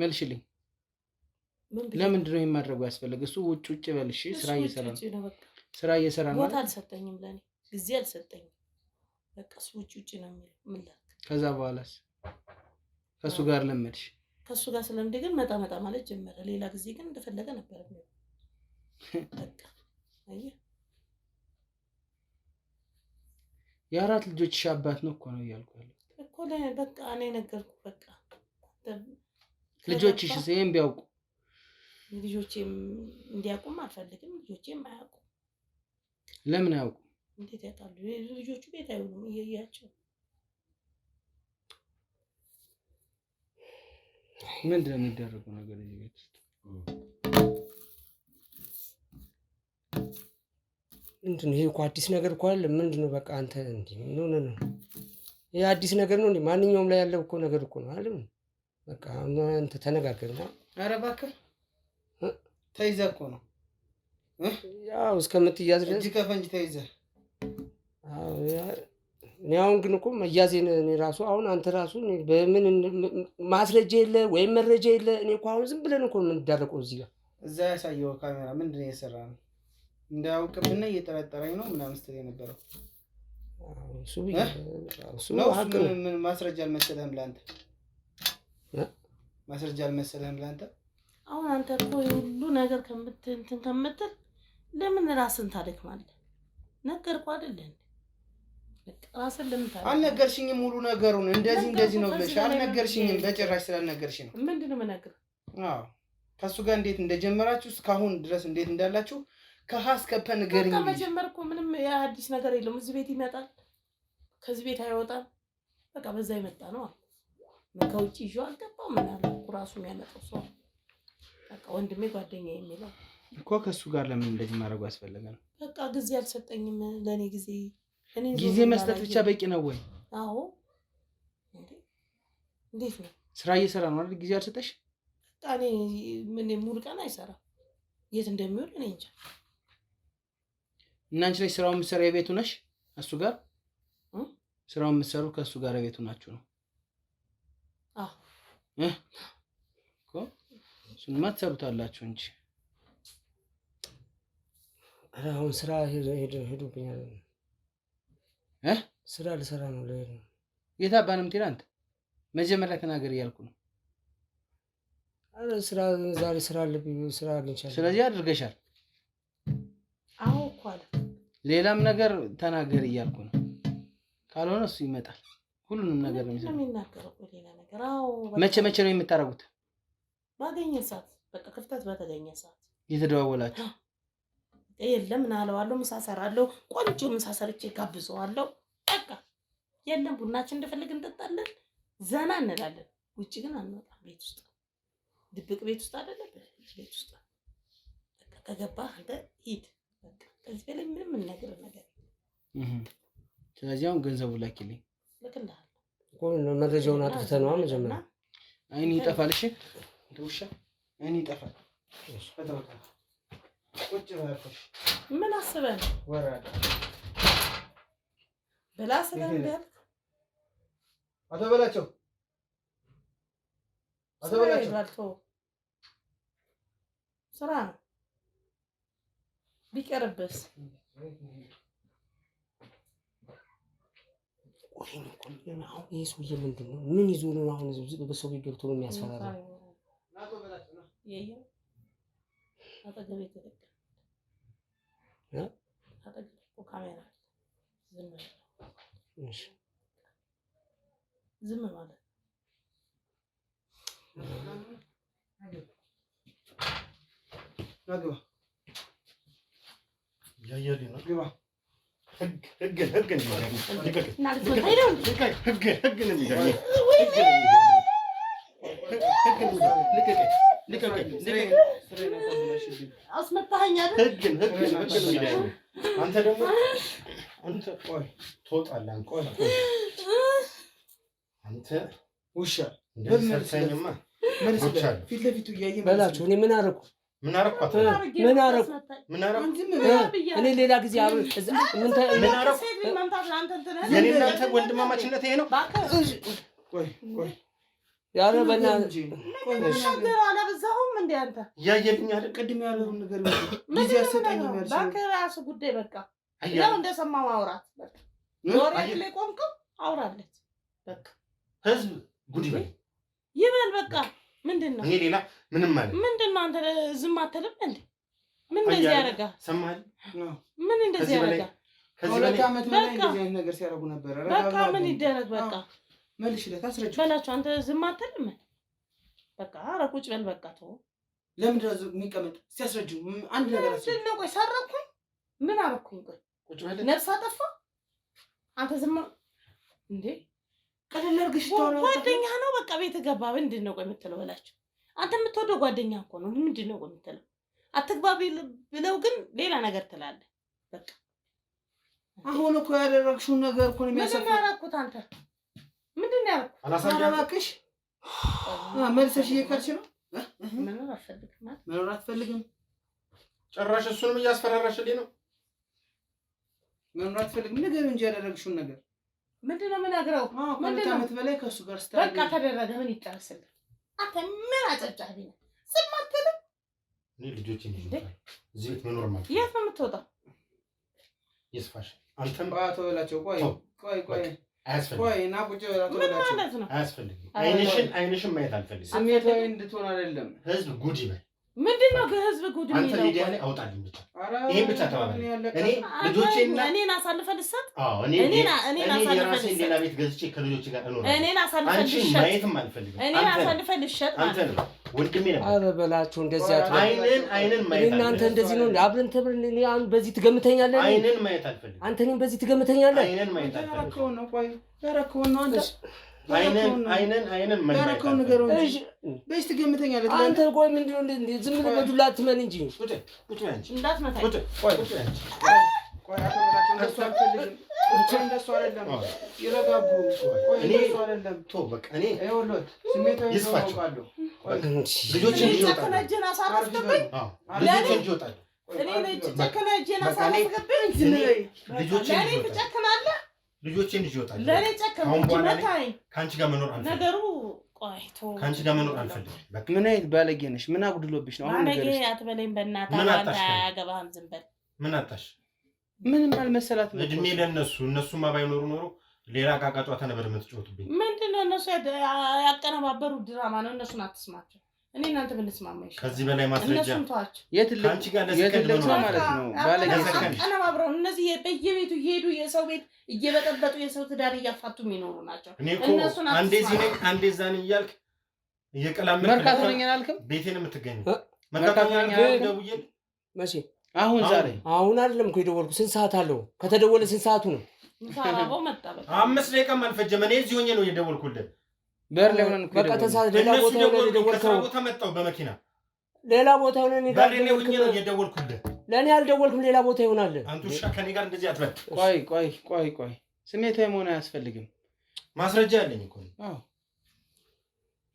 መልሽልኝ። ለምንድን ነው የማድረጉ ያስፈለገ? እሱ ውጭ በልሽ ስራ እየሰራ ነው። ቦታ አልሰጠኝም፣ ለእኔ ጊዜ አልሰጠኝም። በቃ እሱ ውጭ ነው የሚለው። ምን ላድርግ? ከዛ በኋላስ ከእሱ ጋር ለመድሽ? ከእሱ ጋር ስለምድ ግን መጣ ማለት ጀመረ። ሌላ ጊዜ ግን እንደፈለገ ነበር የሚለው። በቃ አየህ፣ የ4 ልጆችሽ አባት ነው እኮ ነው እያልኩ ያለው እኮ። በቃ እኔ ነገርኩህ። በቃ ልጆችሽስ ይሄን ቢያውቁ? ልጆቼም እንዲያውቁም አልፈልግም። ልጆቼም አያውቁም። ለምን አያውቁም? እንዴት ያውቃሉ? ልጆቹ ቤት አይሆኑም እያያቸው። ምንድን ነው የሚደረገው ነገር እዚህ ቤት ውስጥ? ምንድን ነው ይሄ? እኮ አዲስ ነገር እኮ አለ። ምንድን ነው በቃ አንተ እንዴ ምን ሆነህ ነው? ይሄ አዲስ ነገር ነው እንዴ? ማንኛውም ላይ ያለው እኮ ነገር እኮ ነው አይደል? በቃ አንተ ተነጋገርና። ኧረ እባክህ ተይዘህ እኮ ነው ያው እስከምትያዝ ድረስ እጅ ከፈንጅ ተይዘህ። እኔ አሁን ግን እኮ መያዜን እኔ ራሱ አሁን አንተ ራሱ በምን ማስረጃ የለ ወይም መረጃ የለ። እኔ እኮ አሁን ዝም ብለን እኮ የምንዳረቀው እዚህ ጋር። እዛ ያሳየው ካሜራ ምንድን ነው የሰራ ነው? እንዳያውቅብና እየጠረጠረኝ ነው ምናምን ስትል የነበረው እሱ ምን ማስረጃ አልመሰለህም ለአንተ? ማስረጃ አልመሰለህም ለአንተ? አሁን አንተ እኮ ሁሉ ነገር እንትን ከምትል ለምን ራስን ታደክማለህ? ነገርኩህ አይደል እንዴ? ራስን ለምን ታደክማለህ? አልነገርሽኝም። ሙሉ ነገሩን እንደዚህ ነው ብለሽ አልነገርሽኝም። በጭራሽ ስላልነገርሽ ነው። ምንድን ነው የምነግርህ? አዎ ከእሱ ጋር እንዴት እንደጀመራችሁ እስካሁን ድረስ እንዴት እንዳላችሁ ከሀ እስከ ፐ ንገሪኝ። በቃ መጀመር እኮ ምንም አዲስ ነገር የለውም። እዚህ ቤት ይመጣል፣ ከዚህ ቤት አይወጣም። በቃ በዛ ይመጣ ነው። ከውጭ ይዤው አልገባም። ምን አለ ራሱ የሚያመጣው ሰው በቃ ወንድሜ ጓደኛዬ የሚለው እኮ ከእሱ ጋር ለምን እንደዚህ ማድረጉ አስፈለገ ነው? በቃ ጊዜ አልሰጠኝም ለእኔ ጊዜ ጊዜ መስጠት ብቻ በቂ ነው ወይ? አዎ እንዴት ነው? ስራ እየሰራ ነው አይደል? ጊዜ አልሰጠሽ? በቃ እኔ ምን ሙሉ ቀን አይሰራም። የት እንደሚውል እኔ እንጃ። እና አንቺ ላይ ስራውን የምትሰራ የቤቱ ነሽ? እሱ ጋር ስራውን የምትሰሩ ከእሱ ጋር የቤቱ ናችሁ ነው? አዎ እኮ እሱንማ ትሰሩታላችሁ እንጂ። አሁን ስራ ሄዶብኛል። ስራ ልሰራ ነው ልሄድ ነው። የት አባህ ነው የምትሄድ አንተ? መጀመሪያ ተናገር እያልኩ ነው። አረ ስራ ዛሬ ስራ አለብኝ፣ ስራ አግኝቻለሁ። ስለዚህ አድርገሻል? አዎ እኮ አለ። ሌላም ነገር ተናገር እያልኩ ነው። ካልሆነ እሱ ይመጣል። ሁሉንም ነገር ነው የሚናገረው። ሌላ ነገር አዎ። መቼ ነው የምታረጉት? ባገኘ ሰዓት፣ በቃ ክፍተት በተገኘ ሰዓት እየተደዋወላችሁ። የለም ምን አለዋለሁ፣ ምሳ እሰራለሁ፣ ቆንጆ ምሳ ሰርቼ ጋብዘዋለሁ። በቃ የለም ቡናችን እንደፈለግ እንጠጣለን፣ ዘና እንላለን። ውጭ ግን አንወጣም። ቤት ውስጥ ድብቅ ቤት ውስጥ አይደለም፣ ቤት ውስጥ በቃ ከገባህ አንተ ሂድ። በቃ ከዚህ በላይ ምንም የምንነግርህ ነገር ስለዚህ አሁን ገንዘቡ ላኪልኝ። ልክልሃለሁ እኮ መረጃውን አጥፍተነዋ መጀመሪያ። አይኔ ይጠፋል። እሺ ውሻ አይኔ ይጠፋል። ቁጭ ባልኩሽ ምን አስበህ ነው? ወራዳ ብላ አስበህ እንዳልክ አቶ በላቸው ስራ ነው ቢቀርብስ? አሁን ይህ ሰውዬ ምንድን ነው? ምን ይዞ ነው አሁን በሰው ቤት ገብቶ ነው የሚያስፈራራው? አጠገቤ ተደቀነ ካሜራ ዝም ማለት ናግባ ያየልኝ ነው። ግባ ህግ አስመታኸኝ አይደል? አንተ ደግሞ ቆይ ትወጣለህ። ቆይ አንተ ውሻ እንደሰርሰኝማ ፊት ለፊቱ እያየ በላቸው። እኔ ምን አደረኩ? ምን አደረኩ? እኔ ሌላ ጊዜ የኔ እናንተ ወንድማማችነት ይሄ ነው። ያረ በእናትህ አላበዛሁም እንደ አንተ እያየልኝ አይደል? ቅድም ያለውን ነገር ጊዜ አሰጠኝም ያልሽው እባክህ እራሱ ጉዳይ በቃ ያው እንደሰማ ማውራት በቃ ኖሬት ላይ ቆምከው አውራለት በቃ ህዝብ ጉድ ይበል በቃ ምንድን ነው? እኔ ሌላ ምንም ማለት ምንድን ነው? አንተ ዝም አትልም እንዴ? ምን እንደዚህ ያደርጋል? ሰማኸኝ? ምን እንደዚህ ያደርጋል? ከሁለት ዓመት በላይ እንደዚህ አይነት ነገር ሲያደርጉ ነበር። በቃ ምን ይደረግ? በቃ መልሽለት፣ አስረጅው በላቸው። አንተ ዝም አትልም በቃ ኧረ ቁጭ በል በቃ ተው። ለምንድን ነው የሚቀመጥ? ሲያስረጅው አንድ ነገር ምንድን ነው? ቆይ ሰረኩኝ? ምን አደረኩኝ? ቆይ ቁጭ በል። ነፍስ አጠፋ? አንተ ዝም እንዴ? ቀለል አድርገሽ ጓደኛ ነው በቃ ቤት ገባ። ምንድን ነው ቆይ የምትለው? በላቸው። አንተ የምትወደው ጓደኛ እኮ ነው። ምንድን ነው ቆይ የምትለው? አትግባቢ ብለው ግን ሌላ ነገር ትላለህ። በቃ አሁን እኮ ያደረግሽውን ነገር እኮ ነው የሚያሳፍረው። ምንድን ነው ያደረኩት? አንተ ምንድን ነው ያደረኩት? አላሳደረክሽ መልሰሽ እየቀርሽ ነው። መኖር አትፈልግም ማለት መኖር አትፈልግም። ጭራሽ እሱንም እያስፈራራሽልኝ ነው። መኖር አትፈልግም። ንገሪው እንጂ ያደረግሽውን ነገር ምንድን ነው የምነግረው? ከሁለት ዓመት በላይ ከእሱ ጋር ስታደርጊ በቃ ተደረገ። ምን ይጨርስልህ? አንተ ምን አጨብጫቢ ነህ? ዝም አትልም? እኔ ልጆቼን ይዤ እዚህ ቤት መኖር ማለት የት ነው የምትወጣው? ይስፋሽ። አንተም አቶ በላቸው ቆይ አያስፈልግም። ቆይ ና ቁጭ በል አቶ ምን በላቸው። ማለት ነው? አያስፈልግም። አይንሽን ማየት አልፈልግም። ስሜታዊ እንድትሆን አይደለም። ህዝብ ጉድ ይበል። ምንድን ነው ህዝብ ጉድ አንተ የሚለው? ሚዲያ ላይ አውጣልኝ ብቻ። ይሄን ብቻ ተባባል። እኔ ልጆቼና እኔን አሳልፈህ ልትሰጥ? አዎ እኔ የራሴን ሌላ ቤት ገዝቼ ከልጆቼ ጋር እኖራለሁ። እኔን አሳልፈህ አንቺን ልትሸጥ? ማየትም አልፈልግም። እኔን አሳልፈህ ልትሸጥ አንተ ማለት ነው ወንድሜ ነበር። ኧረ በላቸው እንደዚህ አይንን ማየት እናንተ እንደዚህ ነው አብረን ተብረን እኔ አሁን በዚህ ትገምተኛለህ? አይንን ማየት አልፈልግም። አንተ እኔን በዚህ ትገምተኛለህ? አይንን ማየት አልፈልግም። ያረከውን ነው ቆይ ያረከውን ነው አንተ አይንን ያረከው ነገር እንጂ በስቲ ገምተኛለህ። አንተ ቆይ ምንድነው እንዴ ዝም ብለህ በዱላ አትመን እንጂ ቁጭ አንቺ እንዳትመታኝ። ቆይ አትበላቸው። እንደሱ አልፈልግም። እንደሱ አይደለም። ይረጋጉ። እንደሱ አይደለም። ቶ በቃ እኔ ይኸውልህ ስሜታዊ ይስፋቸው። ይወጣሉ። ልጆችን ይወጣሉ። ጨከነጀን አሳረፍክብኝ። ልጆችን ይወጣሉ። እኔ ነኝ ጨከነጀን አሳረፍክብኝ። ልጆችን ለኔ ትጨክናለህ። ልጆችን ይወጣሉ። ለኔ ጨከነች መታኝ። ካንቺ ጋር መኖር አልፈልግም። ነገሩ ቆይቶ ካንቺ ጋር መኖር አልፈልግም። በቃ ምን አይነት ባለጌ ነሽ? ምን አጉድሎብሽ ነው? አሁን ባለጌ አትበለኝ በእናትህ። አንተ አያገባህም። ዝም በል። ምን አጣሽ? ምንም አልመሰላትም። እድሜ ለነሱ እነሱማ ባይኖሩ ኖሮ ሌላ ዕቃ ጨዋታ ነበር የምትጫወቱብኝ። ምንድነው እነሱ ያቀነባበሩ ድራማ ነው። እነሱን አትስማቸው። እኔ እናንተ ብንስማማ ይሻላል። ከዚህ በላይ ማስረጃ እነሱን ተዋቸው። ካንቺ ጋር ለሰከንድ ማለት ነው። ባለጌ ያቀነባብረው እነዚህ በየቤቱ እየሄዱ የሰው ቤት እየበጠበጡ የሰው ትዳር እያፋቱ የሚኖሩ ናቸው። እኔ እኮ አንዴ እዚህ ነኝ አንዴ እዛ ነኝ እያልክ እየቀላመድክ መርካቶ ነኝ አላልክም? ቤቴን የምትገኘው መርካቶ ነኝ ደውዬ መቼ አሁን ዛሬ አሁን አይደለም እኮ የደወልኩት። ስንት ሰዓት አለው? ከተደወለ ስንት ሰዓቱ ነው? ታራባው መጣበቅ 5 ደቂቃም አልፈጀም። እኔ እዚህ ሆኜ ነው የደወልኩልህ። በር ላይ ሆነን እኮ በቃ ተሳለ። ሌላ ቦታ ሆነ የደወልከው። ቦታ መጣሁ በመኪና ሌላ ቦታ ሆነ እኔ ጋር በር ላይ ሆኜ ነው የደወልኩልህ። ለኔ አልደወልኩም። ሌላ ቦታ ይሆናል። አንተ ውሻ ከኔ ጋር እንደዚህ አትበል። ቆይ ስሜታዊ መሆን አያስፈልግም። ማስረጃ አለኝ እኮ። አዎ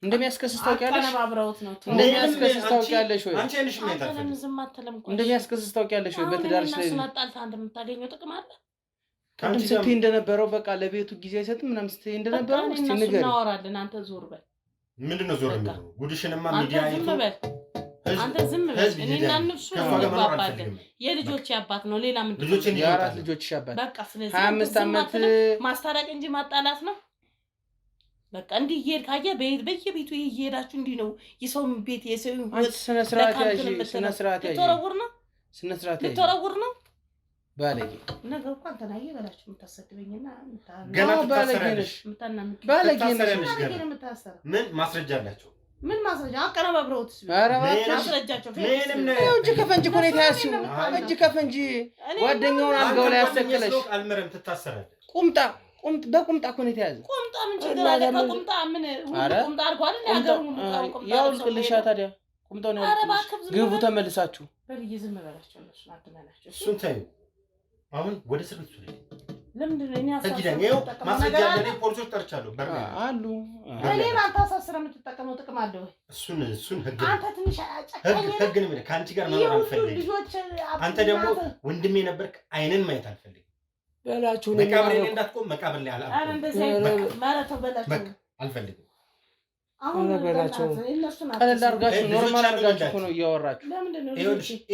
እንደሚያስከስስ ታውቂያለሽ? አቀነባብረውት ነው። እንደሚያስከስስ ታውቂያለሽ ወይ? አንቺ አይንሽ ምን ታውቂያለሽ? ለምን ዝም አትልም? እንደሚያስከስስ ታውቂያለሽ ወይ? በትዳርሽ ላይ ስናጣልታ እንደምታገኘው ጥቅም አለ። አንቺ ስትይ እንደነበረው በቃ ለቤቱ ጊዜ አይሰጥም ምናምን ስትይ እንደነበረው እስቲ ንገሪኝ። እናወራለን። አንተ ዞር በል። ምንድነው ዞር የሚለው? ጉድሽንማ ሚዲያ አንተ ዝም በል። አንተ ዝም በል። እኔና እነሱ እንግባባለን። የልጆቼ አባት ነው። ሌላ ምንድን ነው? ልጆቼን የአራት ልጆችሽ አባት በቃ ስለዚህ 25 ዓመት ማስታረቅ እንጂ ማጣላት ነው። በቃ እንዲህ እየሄድክ አየህ፣ በየቤቱ እየሄዳችሁ እንዲህ ነው የሰው ቤት የሰው አንቺ ስነ ስርዓት ያዢ። ስነ ስርዓት ያዢ። ልትወረውር ነው። ስነ ስርዓት ያዢ። ልትወረውር ነው። ባለጌ ነገር እኮ አንተን አየህ በላችሁ የምታሰድበኝና ገና ባለጌ ነሽ። የምታናምቅ ባለጌ ነሽ። ምን ማስረጃ አላቸው? ምን ማስረጃ? አቀነባብረውት ኧረ እባክሽ ማስረጃቸው ምንም ነው። እጅ ከፈንጅ እኮ ነው የተያዝሽው። እጅ ከፈንጅ ጓደኛውን አልጋው ላይ ያሰቀለሽ። አልመረም ትታሰራለህ። በቁምጣ እኮ ነው የተያዘ። ቁምጣ ምን ችግር አለ? ከቁምጣ ምን ቁምጣ አድርጓል እንዴ? ሀገሩ ቁምጣ ያውልቅልሻ ታዲያ ቁምጣው ነው ያውልቅልሽ። ግቡ ተመልሳችሁ። በልይ ዝም በላቸው። እነሱ አትመናቸው። እሱን ታዩ። አሁን ወደ እስር ቤት ሱሪ ለምንድን ነው እኔ ማስረጃ ያለ ፖሊሶች ጠርቻለሁ አሉ። እኔን አንተ አሳስረህ የምትጠቀመው ጥቅም አለ ወይ? እሱን ህግ አንተ ትንሽ ጨካኝ ህግ ነው። ከአንቺ ጋር መኖር አልፈልግም። አንተ ደግሞ ወንድሜ ነበርክ። አይንን ማየት አልፈልግም በላችሁ። መቃብር ላይ እንዳትቆም። መቃብር ላይ አረ እንደዚህ ማለት በላችሁ አልፈልግም። አሁን በላችሁ ቀለል አድርጋችሁ ኖርማል አድርጋችሁ እኮ ነው እያወራችሁ። ለምንድን ነው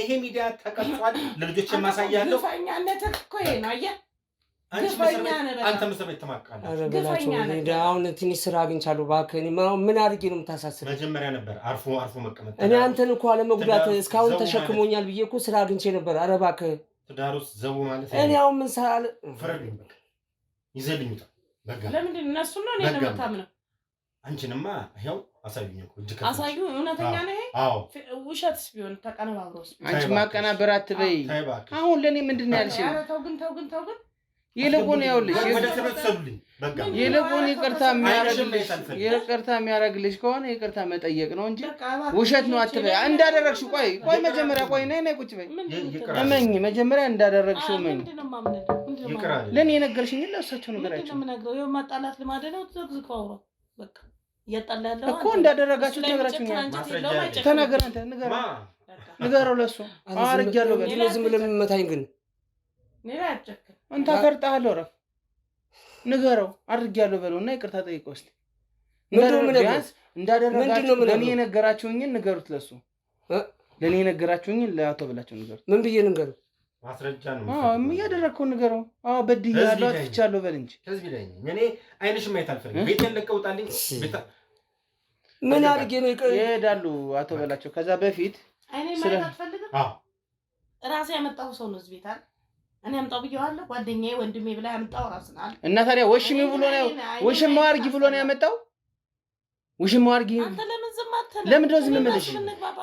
ይሄ ሚዲያ ተቀርጿል። ለልጆች የማሳያለሁ። ግፈኛነትህ እኮ ይሄ ነው። አየህ አንተ ምስር ቤት ትማቃለህ። አረ በላችሁ። አሁን ትንሽ ስራ አግኝቻለሁ። እባክህ ምን አድርጌ ነው የምታሳስረው? መጀመሪያ ነበር አርፎ መቀመጥ። እኔ አንተን እኮ አለመጉዳት እስካሁን ተሸክሞኛል ብዬ እኮ ስራ አግኝቼ ነበር። አረ እባክህ ትዳር ውስጥ ዘቡ ማለት እኔ አሁን ምን ሳል ፍረዱኝ። በቃ ይዘልኝ ውጣ። በቃ ለምንድን ነው እነሱ ነው እኔ ነው የምታምነው? አንቺንማ ይኸው አሳዩኝ እኮ እጅ ከፍ አሳዩ። እውነተኛ ነው። አዎ ውሸትስ ቢሆን ተቀነባብሮስ? አንቺ ማቀናበር አትበይ። አሁን ለኔ ምንድን ነው ያልሽኝ? ኧረ ተው ግን ይልቁን ያውልሽ ወደ ትምህርት ሰዱልኝ። በቃ ይልቁን ይቅርታ የሚያደርግልሽ ከሆነ ይቅርታ መጠየቅ ነው እንጂ ውሸት ነው አትበይ። እንዳደረግሽው ቆይ መጀመሪያ ነይ ቁጭ በይ። እመኝ መጀመሪያ እንዳደረግሽው እመኝ። ለኔ የነገርሽኝ ለእሳቸው ነገራቸው ማጣላት ልማድ ነው። ተዝቀው በቃ እያጣላ ያለው እኮ እንዳደረጋችሁ ነገራችሁኛል። ተናገር አንተ ንገረው ለእሱ አርጊያለሁ በል። ዝም ብለህ የምመታኝ ግን አንተ ፈርጣለሁ። ረፍ ንገረው አድርጊያለሁ በለው እና ይቅርታ ጠይቀው እስኪ። እንዳደረጋችሁ ለእኔ የነገራችሁኝን ንገሩት ለእሱ። ለእኔ የነገራችሁኝን ለአቶ በላቸው ንገሩት። ምን ብዬ ንገሩት? ማስረጃ ነው እያደረግከው ንገረው። በድያለሁ አጥፍቻለሁ በል እንጂ። ከዚህ ላይ እኔ አይንሽ ማየት አልፈልግም። ቤቴን ለቀውጣልኝ። ምን አድርጌ ነው ይሄዳሉ አቶ በላቸው። ከዛ በፊት አይኔ ማየት አትፈልግም? ራሴ ያመጣው ሰው ነው እዚህ ቤት አይደል? እኔ አምጣው ብዬዋለሁ። ጓደኛዬ ወንድሜ ብላ ያመጣው ራስና አለ እና ታዲያ ወሽማው አድርጊ ብሎ ነው ያመጣው። ውሽማው አድርጊ። አንተ ለምን ዝም አትልም?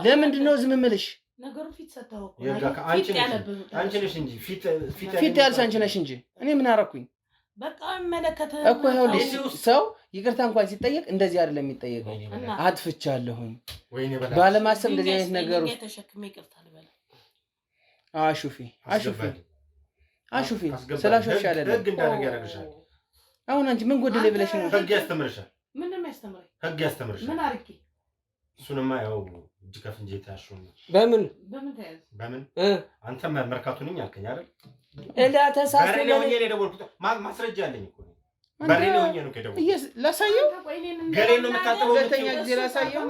ለምንድን ነው ዝም የምልሽ? ነገሩ ፊት ሰተው አንቺ ነሽ እንጂ ፊት ያልሽ አንቺ ነሽ እንጂ እኔ ምን አደረኩኝ? በቃ መለከተ እኮ ይኸውልሽ ሰው ይቅርታ እንኳን ሲጠየቅ እንደዚህ አይደለም የሚጠየቀው። አጥፍቻለሁኝ ባለማሰብ እንደዚህ አይነት ነገር ተሸክሜ ይቅርታ ልበል። አሹፊ ስላሾሽ አይደለም ህግ እንዳደረገ ያደርግሻል። አሁን አንቺ ምን ጎደለ ብለሽ ነው? ህግ ያስተምርሻል። ምንም ያስተምረኝ ህግ ያስተምርሻል። ምን አርኪ እሱንማ ያው እጅ ከፍንጅ ታሽው በምን ተያዝ በምን አንተ መርካቱ ነኝ አልከኝ አይደል? እላ ተሳስተ ነው ወኘ ነው ደወልኩት። ማስረጃ አለኝ እኮ በሬ ነው ወኘ ነው ከደወልኩት። ላሳየው ገሬ ነው የምታጠበው። ሁለተኛ ጊዜ ላሳየው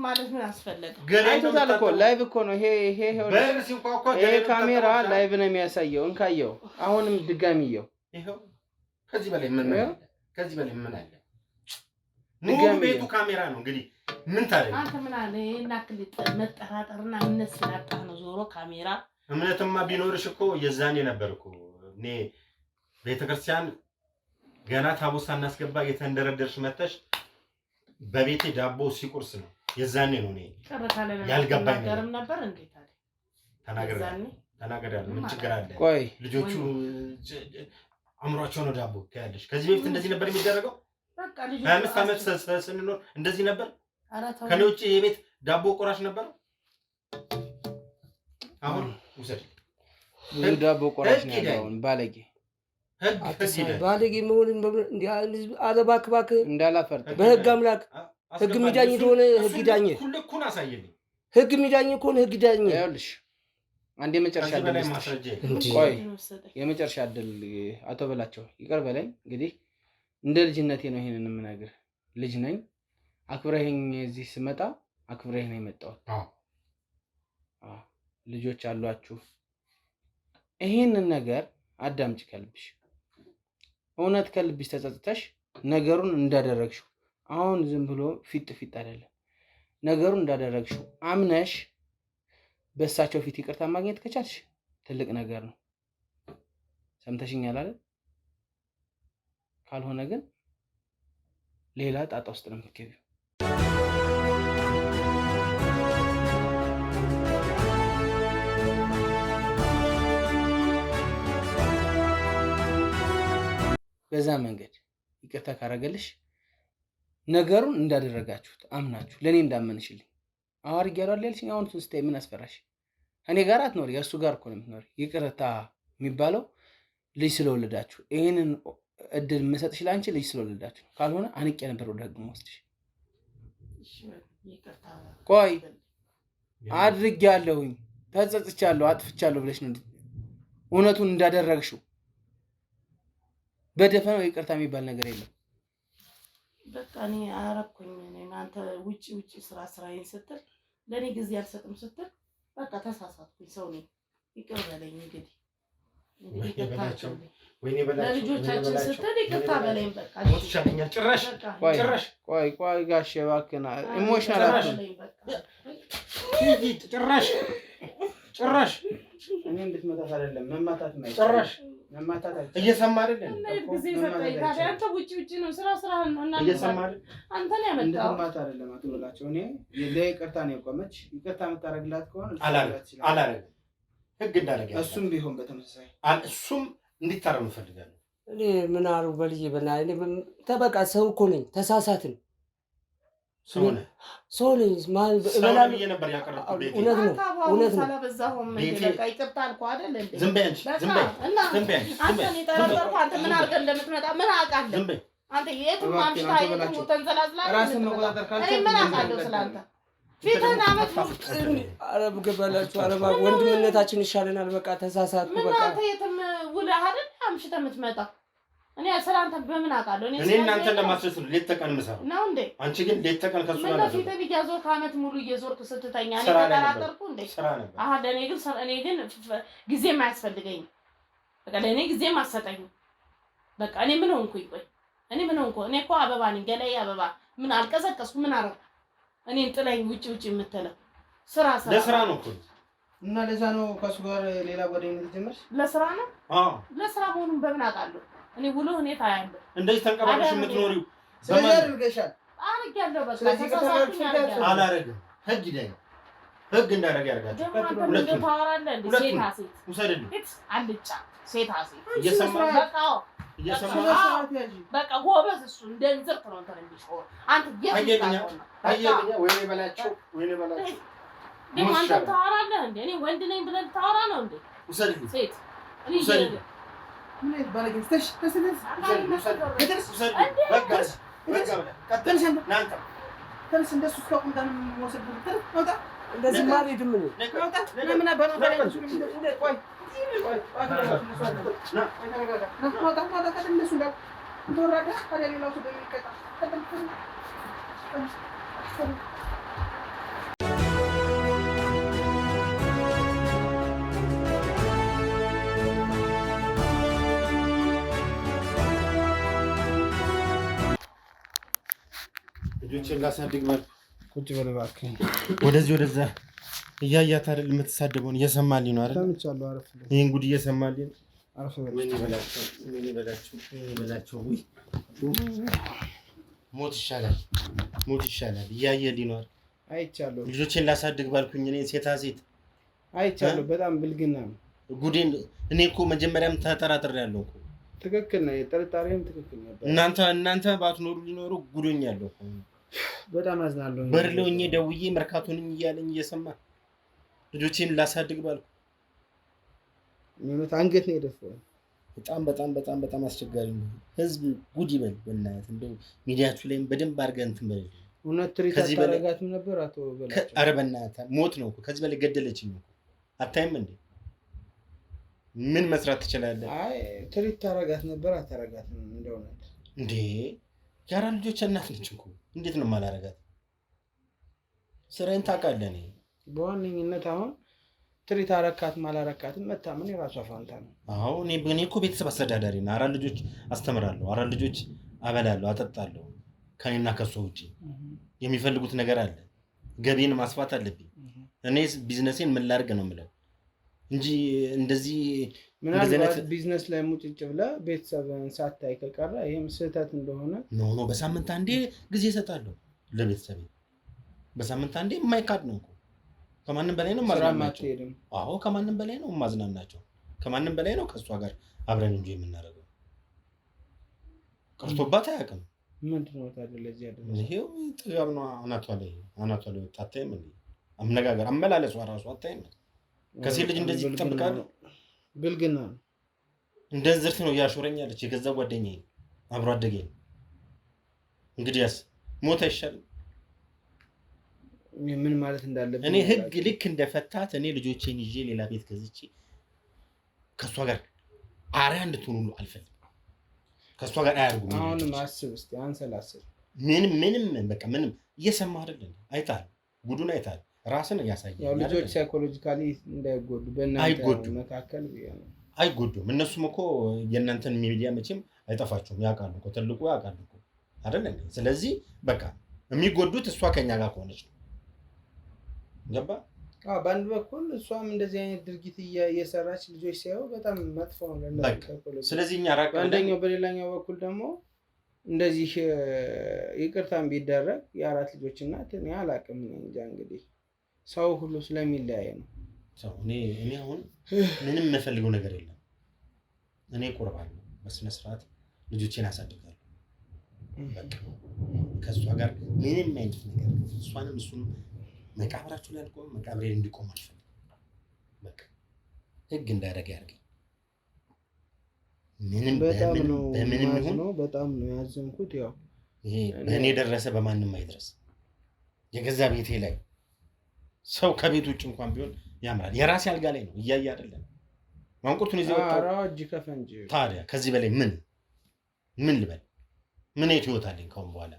ማለት ምን አስፈለገ? አይቶታል እኮ ላይቭ እኮ ነው ይሄ ካሜራ ላይቭ ነው የሚያሳየው። እንካየው አሁንም ድጋሚየው ይሄው ከዚህ በላይ ምን አለ? ከዚህ በላይ ምን አለ? ሙሉ ቤቱ ካሜራ ነው እንግዲህ ምን ታረግ? አንተ ምን አለ እናክል መጠራጠርና እምነት ስላጣ ነው ዞሮ ካሜራ። እምነትማ ቢኖርሽ እኮ የዛኔ ነበር እኮ እኔ ቤተክርስቲያን ገና ታቦት ሳናስገባ የተንደረደርሽ መተሽ በቤቴ ዳቦ ሲቁርስ ነው የዛኔ ነው እኔ ያልገባኝ ነበር። እንዴት ታዲያ ተናገራለሁ። ምን ችግር አለ? ቆይ ልጆቹ አምሯቸው ነው ዳቦ ከያለሽ። ከዚህ በፊት እንደዚህ ነበር የሚደረገው? በቃ ልጅ 25 ዓመት ስንኖር እንደዚህ ነበር። ከኔ ውጪ የቤት ዳቦ ቆራሽ ነበር። አሁን ውሰድ ብዙ ዳቦ ቆራሽ ነው ያለው ባለጌ ባለጌ መሆንን አለባክባክ እንዳላፈርጥ በህግ አምላክ ህግ ሚዳኝ እንደሆነ ህግ ዳኝ ሁሉን አሳየልኝ። ህግ ሚዳኝ ከሆነ ህግ ዳኝ። ይኸውልሽ አንዴ የመጨረሻ እድል ቆይ የመጨረሻ እድል አቶ በላቸው ይቅር በለኝ። እንግዲህ እንደ ልጅነቴ ነው ይሄንን የምነግርህ። ልጅ ነኝ። አክብረኸኝ እዚህ ስመጣ አክብረኸኝ ነው የመጣሁት። ልጆች አሏችሁ። ይሄንን ነገር አዳምጪ ከልብሽ። እውነት ከልብሽ ተጸጽተሽ ነገሩን እንዳደረግሽው አሁን ዝም ብሎ ፊት አይደለም። ነገሩን እንዳደረግሽው አምነሽ በእሳቸው ፊት ይቅርታ ማግኘት ከቻልሽ ትልቅ ነገር ነው። ሰምተሽኛል አይደል? ካልሆነ ግን ሌላ ጣጣ ውስጥ ነው የምትገቢው። በዛ መንገድ ይቅርታ ካረገልሽ ነገሩን እንዳደረጋችሁት አምናችሁ ለኔ እንዳመንሽልኝ አዋርግ ያለው ያልሽኝ አሁን ስታይ ምን አስፈራሽ? እኔ ጋር አትኖሪ፣ እሱ ጋር እኮ ነው የምትኖሪ። ይቅርታ የሚባለው ልጅ ስለወለዳችሁ ይሄንን እድል የምሰጥሽ ላንቺ ልጅ ስለወለዳችሁ፣ ካልሆነ አንቄ ነበር ወደ ህግ ወስድሽ። ቆይ አድርጌያለሁኝ፣ ተጸጽቻለሁ፣ አጥፍቻለሁ ብለሽ ነው እውነቱን እንዳደረግሽው። በደፈነው ይቅርታ የሚባል ነገር የለም። በቃ እኔ አረኩኝ። አንተ ውጪ ስራዬን ስትል ለኔ ጊዜ አልሰጥም ስትል በቃ ተሳሳትኩኝ። ሰው ነኝ፣ ይቅር በለኝ። እንግዲህ ወይኔ በላቸው ለልጆቻችን ስትል ይቅርታ በለኝ። በቃ ሞትሻለኛል። ጭራሽ ቆይ ጋሼ እባክህና ኢሞሽናል አትሁን። ጭራሽ እኔ እንድትመታት አይደለም መማታት ነው። ጭራሽ መማታት እየሰማ አይደል? ጊዜ ሰጠኝ። ታዲያ አንተ ውጪ ነው ስራ ነው እና እየሰማ አይደል? አንተ ነው ያመጣው። እንድትማታ አይደለም አትበላቸው። እኔ ለይቅርታ ነው የቆመች። ይቅርታ የምታረግላት ከሆነ አላረግም። ህግ እንዳደረገ እሱም ቢሆን በተመሳሳይ እሱም እንዲታረም እፈልጋለሁ። እኔ ምን አሉ በልዬ በእናትህ ተበቃ። ሰው እኮ ነኝ፣ ተሳሳትን። ሰው ነኝ ማን እበላለሁ ብዬ ነበር ያቀረብኩት። እውነት ነው። ይቅርታ አልኩህ አይደል እንዴ? ዝም በይ አንቺ፣ ዝም በይ። አንተ የጠረጠርኩህ አንተ ምን አድርገህ እንደምትመጣ ምን አውቃለሁ? ዝም በይ አንተ የትም አምሽታ የትም ተንዘላዝላ ራስን መቆጣጠር ካልቻልክ እኔ ምን አውቃለሁ ስላንተ? ፊትህን አመት አረብ ገባላችሁ። አረባ ወንድምነታችን ይሻለናል። በቃ ተሳሳትኩ። ምን በቃ አንተ የትም ውለህ አይደል አምሽተህ የምትመጣው? እኔ ስላንተ በምን አውቃለሁ? እኔ እናንተ ለማስረስ ነው ሌት ተቀን የምሰራው ነው እንዴ? አንቺ ግን ሌት ተቀን ከሱ ጋር ነው። ፊትህ እያዞርክ ዓመት ሙሉ እየዞርክ ስትተኛ እኔ ተጠራጠርኩ እንዴ? ስራ ነበር። አሃ እኔ ግን ጊዜም አያስፈልገኝም። በቃ ለእኔ ጊዜም አትሰጠኝም። በቃ እኔ ምን ሆንኩኝ? ቆይ እኔ ምን ሆንኩ? እኔ እኮ አበባ ነኝ፣ ገላዬ አበባ። ምን አልቀዘቀዝኩ? ምን አረኩ? እኔን ጥለኝ ውጪ የምትለው ለስራ ነው እኮ እና ለዛ ነው ከሱ ጋር ሌላ ጓደኝነት ጀመርሽ? ለስራ ነው። አዎ ለስራ መሆኑን በምን አውቃለሁ? እኔ ውሎ እኔ ታያለህ እንደዚህ ተንቀባለሽ የምትኖሪው ስለዚህ አድርገሻል። አድርጌያለሁ። በቃ ስለዚህ አላረግም። ህግ ይዳኝ ህግ እንዳደረገ ያርጋችሁ። ሁለቱም ታወራለህ እንዴ? ሴታ ሴት ውሰድልኝ። አልጫ ሴታ ሴት እየሰማህ በቃ በቃ ጎበዝ እሱ እንደ እንዝርት ነው እንትን የሚሾህ አንተ አየልኛ ወይኔ በላቸው ደግሞ አንተ ታወራለህ እንዴ? እኔ ወንድ ነኝ ብለህ ታወራ ነው እንዴ? ውሰድልኝ ሴት እኔ ምን ባለጌ ተሽ ተሰለስ ተነስ እንደሱ እስካሁን ታን ወሰድ ብትል ወጣ እንደዚህ ማለት ምን ወጣ ለምን አባና ታዲያ ቆይ ልጆችን ላሳድግ ማለት ቁጭ በል እባክህ። ወደዚህ ወደዛ እያያት አይደል የምትሳደበውን እየሰማልኝ ነው አይደል? ሰምቻለሁ። አረፍ ይሄን ጉድ እየሰማልኝ ነው። አረፍ ወይኔ በላቸው ሞት ይሻላል እያየልኝ ነው አይደል? አይቻለሁ። ልጆችን ላሳድግ ባልኩኝ እኔ ሴታ ሴት አይቻለሁ። በጣም ብልግና ነው። ጉዴን እኔ እኮ መጀመሪያም ተጠራጥሬያለሁ እኮ። ትክክል ነው። ጥርጣሬም ትክክል ነበር። እናንተ ባትኖሩ ሊኖሩ ጉዶኛለሁ እኮ። በጣም አዝናለሁ። በርለውኝ ደውዬ መርካቶንም እያለኝ እየሰማ ልጆቼን ላሳድግ ባልኩ ምንም አንገት ነው የደፈው። በጣም አስቸጋሪ ነው። ህዝብ ጉድ ይበል በእናትህ። እንደው ሚዲያችሁ ላይም በደንብ አድርገህ እንትን በል። እውነት ትሪት አታረጋትም ነበር አቶ በላቸው? ኧረ በእናትህ ሞት ነው እኮ። ከዚህ በላይ ገደለችኝ እኮ። አታይም እንዴ? ምን መስራት ትችላለህ? አይ ትሪት ታረጋት ነበር አታረጋትም? እንደውነት እንዴ የአራት ልጆች እናት ነች እኮ። እንዴት ነው የማላረጋት? ስራዬን ታውቃለህ። እኔ በዋነኝነት አሁን ትሪት አረካት ማላረካትም መታመን የራሷ ፋንታ ነው። አዎ እኔ እኮ ቤተሰብ አስተዳዳሪ ነኝ። አራት ልጆች አስተምራለሁ፣ አራት ልጆች አበላለሁ፣ አጠጣለሁ። ከኔና ከሷ ውጪ የሚፈልጉት ነገር አለ። ገቢን ማስፋት አለብኝ። እኔ ቢዝነሴን ምን ላድርግ ነው የምለው እንጂ እንደዚህ ምናልባት ቢዝነስ ላይ ሙጭጭ ብለህ ቤተሰብን ሳታይ ከቀረ ይህም ስህተት እንደሆነ ኖ በሳምንት አንዴ ጊዜ እሰጣለሁ ለቤተሰቤ። በሳምንት አንዴ የማይካድ ነው እኮ። ከማንም በላይ ነው ማዝናናቸው። አዎ ከማንም በላይ ነው ማዝናናቸው። ከማንም በላይ ነው ከእሷ ጋር አብረን እንጂ የምናደርገው። ቀርቶባት አያውቅም። ምንድን ነው ታዲያ ለዚህ ያደረሰው? ይሄው ጥጋብ ነው። አናቷ ላይ ወጣ። አታይም እንዴ? አመነጋገር አመላለሷ ራሱ አታይም? ከሴት ልጅ እንደዚህ ትጠብቃለህ? ብልግና ነው። እንደ ዝርት ነው ያሾረኛለች። የገዛ ጓደኛዬ አብሮ አደገኝ። እንግዲያስ ሞት አይሻልም? ምን ማለት እንዳለብኝ እኔ ህግ ልክ እንደፈታት እኔ ልጆቼን ይዤ ሌላ ቤት ገዝቼ ከሷ ጋር አሪያ እንድትሆኑ ሁሉ አልፈልግም። ከሷ ጋር አያርጉም። አሁንም አስብ እስቲ አንሰላስል። ምንም በቃ ምንም እየሰማህ አይደል? አይታል፣ ጉዱን አይታል። ራስን ያሳያል። ያው ልጆች ሳይኮሎጂካሊ እንዳይጎዱ በእናንተ መካከል አይጎዱም። እነሱም እኮ የእናንተን ሚዲያ መቼም አይጠፋቸውም። ያውቃሉ እኮ ትልቁ ያውቃሉ እኮ አይደል? ስለዚህ በቃ የሚጎዱት እሷ ከኛ ጋር ከሆነች ነው። ገባ? በአንድ በኩል እሷም እንደዚህ አይነት ድርጊት እየሰራች ልጆች ሲያዩ በጣም መጥፎ ነው። ስለዚህ እኛ ራቅ በአንደኛው በሌላኛው በኩል ደግሞ እንደዚህ ይቅርታን ቢደረግ የአራት ልጆች እናት እኔ አላውቅም። እንጃ እንግዲህ ሰው ሁሉ ስለሚለያይ ነው። እኔ አሁን ምንም የምፈልገው ነገር የለም። እኔ ቆርባለሁ፣ በስነ ስርዓት ልጆቼን አሳድጋለሁ። በቃ ከእሷ ጋር ምንም አይነት ነገር እሷንም እሱንም መቃብራችሁ ላይ አልቆም፣ መቃብሬ እንዲቆም አልፈልግም። በቃ ህግ እንዳደረገ ያድርገኝ። ምንም በምንም ይሁን በጣም ነው ያዘንኩት። ያው ይሄ በእኔ ደረሰ በማንም አይድረስ። የገዛ ቤቴ ላይ ሰው ከቤት ውጭ እንኳን ቢሆን ያምራል። የራሴ አልጋ ላይ ነው እያየ አይደለም ማንቁርቱን ይዘው ወጣው እጅ ከፈንጅ። ታዲያ ከዚህ በላይ ምን ልበል? ምን ህይወት አለኝ ከአሁን በኋላ?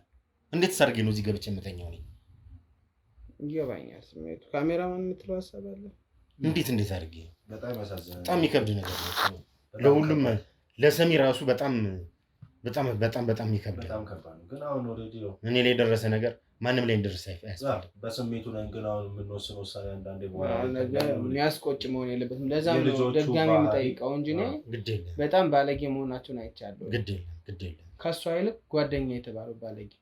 እንዴት ሰርጌ ነው እዚህ ገብቼ የምተኛው? እኔ ይገባኛል ስሜቱ። ካሜራማን የምትለው ሀሳብ አለ። እንዴት አድርጌ በጣም ያሳዝናል። በጣም የሚከብድ ነገር ነው ለሁሉም። ለሰሚ ራሱ በጣም ይከብዳል። በጣም ከባድ ነው። ግን አሁን ኦልሬዲ ነው እኔ ላይ የደረሰ ነገር ማንም ላይ እንደርስ አይፈልግም። በስሜቱ ነን። ግን አሁን የምንወስነው ውሳኔ አንዳንዴ በኋላ የሚያስቆጭ መሆን የለበትም። ለዛም ነው ደጋሚ የምጠይቀው እንጂ እኔ በጣም ባለጌ መሆናቸውን አይቻለሁ። ግድ የለም ከእሷ ይልቅ ጓደኛ የተባሉ ባለጌ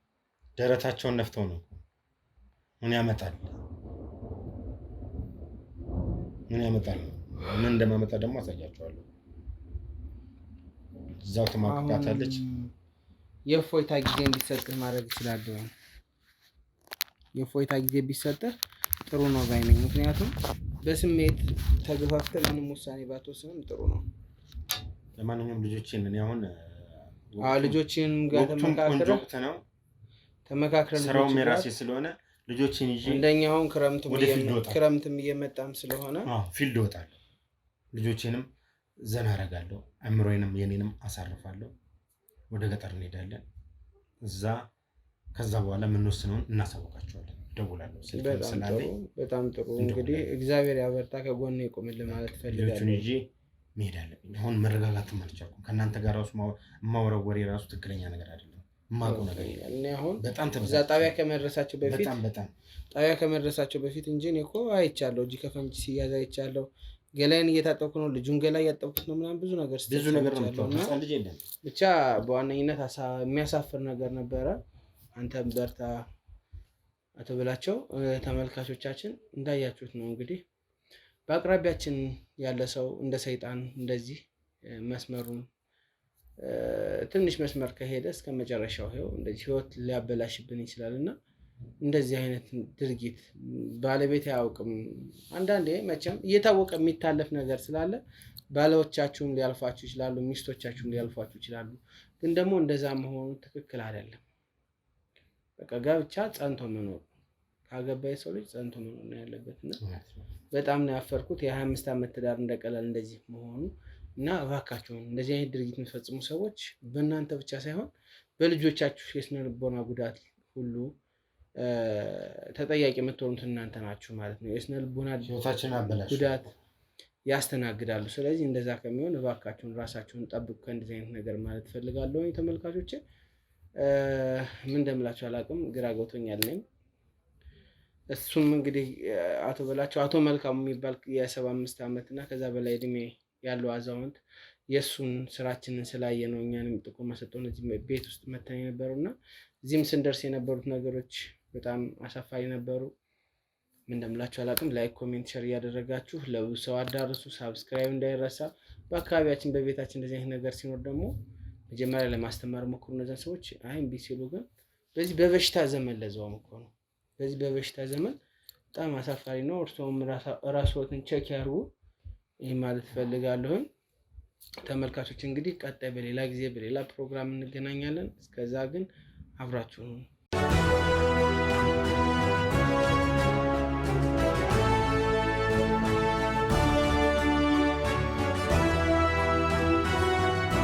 ደረታቸውን ነፍተው ነው ምን ያመጣል ምን እንደማመጣ ደግሞ አሳያቸዋለሁ። እዛው ትማቅቃታለች። የእፎይታ ጊዜ እንዲሰጥህ ማድረግ ይችላል። የእፎይታ ጊዜ ቢሰጥህ ጥሩ ነው ባይ ነኝ። ምክንያቱም በስሜት ተገፋፍተህ ምንም ውሳኔ ባትወስንም ጥሩ ነው። ለማንኛውም ልጆችን ምን ያሁን ልጆችን ጋር ተመካክረን ስራውም የራሴ ስለሆነ ልጆችን ይዤ እንደኛውን ክረምትም እየመጣም ስለሆነ ፊልድ እወጣለሁ። ልጆቼንም ዘና አደርጋለሁ፣ አእምሮዬንም የኔንም አሳርፋለሁ። ወደ ገጠር እንሄዳለን። ከዛ በኋላ የምንወስነውን እናሳውቃቸዋለን። እደውላለሁ ስላለኝ። በጣም ጥሩ እንግዲህ እግዚአብሔር ያበርታ፣ ከጎን ይቆምልህ ማለት ፈልጋለሁ። ልጆቹን ይዤ መሄድ አለብኝ። አሁን መረጋጋትም አልቻልኩም። ከእናንተ ጋር ራሱ የማወራው ወሬ ራሱ ትክክለኛ ነገር አይደለም። የማውቀው ነገር እኔ አሁን በጣም እዛ ጣቢያ ከመድረሳቸው በፊት እንጂ እኔ እኮ አይቻለሁ። እጅ ከፈንጅ ሲያዝ አይቻለሁ። ገላይን እየታጠብኩ ነው፣ ልጁን ገላ እያጠብኩት ነው ምናምን ብዙ ነገር ብቻ በዋነኝነት የሚያሳፍር ነገር ነበረ። አንተም በርታ አቶ ብላቸው። ተመልካቾቻችን እንዳያችሁት ነው እንግዲህ በአቅራቢያችን ያለ ሰው እንደ ሰይጣን እንደዚህ መስመሩን ትንሽ መስመር ከሄደ እስከ መጨረሻው እንደዚህ ህይወት ሊያበላሽብን ይችላል እና እንደዚህ አይነት ድርጊት ባለቤት አያውቅም። አንዳንዴ መቼም እየታወቀ የሚታለፍ ነገር ስላለ ባሎቻችሁም ሊያልፏችሁ ይችላሉ፣ ሚስቶቻችሁም ሊያልፏችሁ ይችላሉ። ግን ደግሞ እንደዛ መሆኑ ትክክል አይደለም። በቃ ጋብቻ ጸንቶ መኖር፣ ካገባ የሰው ልጅ ጸንቶ መኖር ነው ያለበት እና በጣም ነው ያፈርኩት የ25 ዓመት ትዳር እንደቀላል እንደዚህ መሆኑ እና እባካችሁን እንደዚህ አይነት ድርጊት የሚፈጽሙ ሰዎች በእናንተ ብቻ ሳይሆን በልጆቻችሁ የስነ ልቦና ጉዳት ሁሉ ተጠያቂ የምትሆኑት እናንተ ናችሁ ማለት ነው። የስነ ልቦና ጉዳት ያስተናግዳሉ። ስለዚህ እንደዛ ከሚሆን እባካችሁን ራሳችሁን ጠብቁ ከእንደዚህ አይነት ነገር ማለት ፈልጋለሁ። ተመልካቾቼ ምን እንደምላችሁ አላውቅም፣ ግራ ገብቶኛል ነኝ። እሱም እንግዲህ አቶ በላቸው አቶ መልካሙ የሚባል የ75 ዓመት እና ከዛ በላይ እድሜ ያለው አዛውንት የእሱን ስራችንን ስላየ ነው እኛንም ጥቆማ ሰጠውን እዚህ ቤት ውስጥ መተን የነበረው እና እዚህም ስንደርስ የነበሩት ነገሮች በጣም አሳፋሪ ነበሩ። ምን እንደምላችሁ አላውቅም። ላይክ፣ ኮሜንት፣ ሸር እያደረጋችሁ ለብዙ ሰው አዳርሱ። ሳብስክራይብ እንዳይረሳ። በአካባቢያችን በቤታችን እንደዚህ አይነት ነገር ሲኖር ደግሞ መጀመሪያ ለማስተማር ሞክሩ። እነዚያን ሰዎች እምቢ ሲሉ ግን በዚህ በበሽታ ዘመን ለዛውም እኮ ነው በዚህ በበሽታ ዘመን በጣም አሳፋሪ ነው። እርስዎም ራስዎትን ቼክ ያርጉ። ይህ ማለት ፈልጋለሁኝ። ተመልካቾች እንግዲህ ቀጣይ በሌላ ጊዜ በሌላ ፕሮግራም እንገናኛለን። እስከዛ ግን አብራችሁን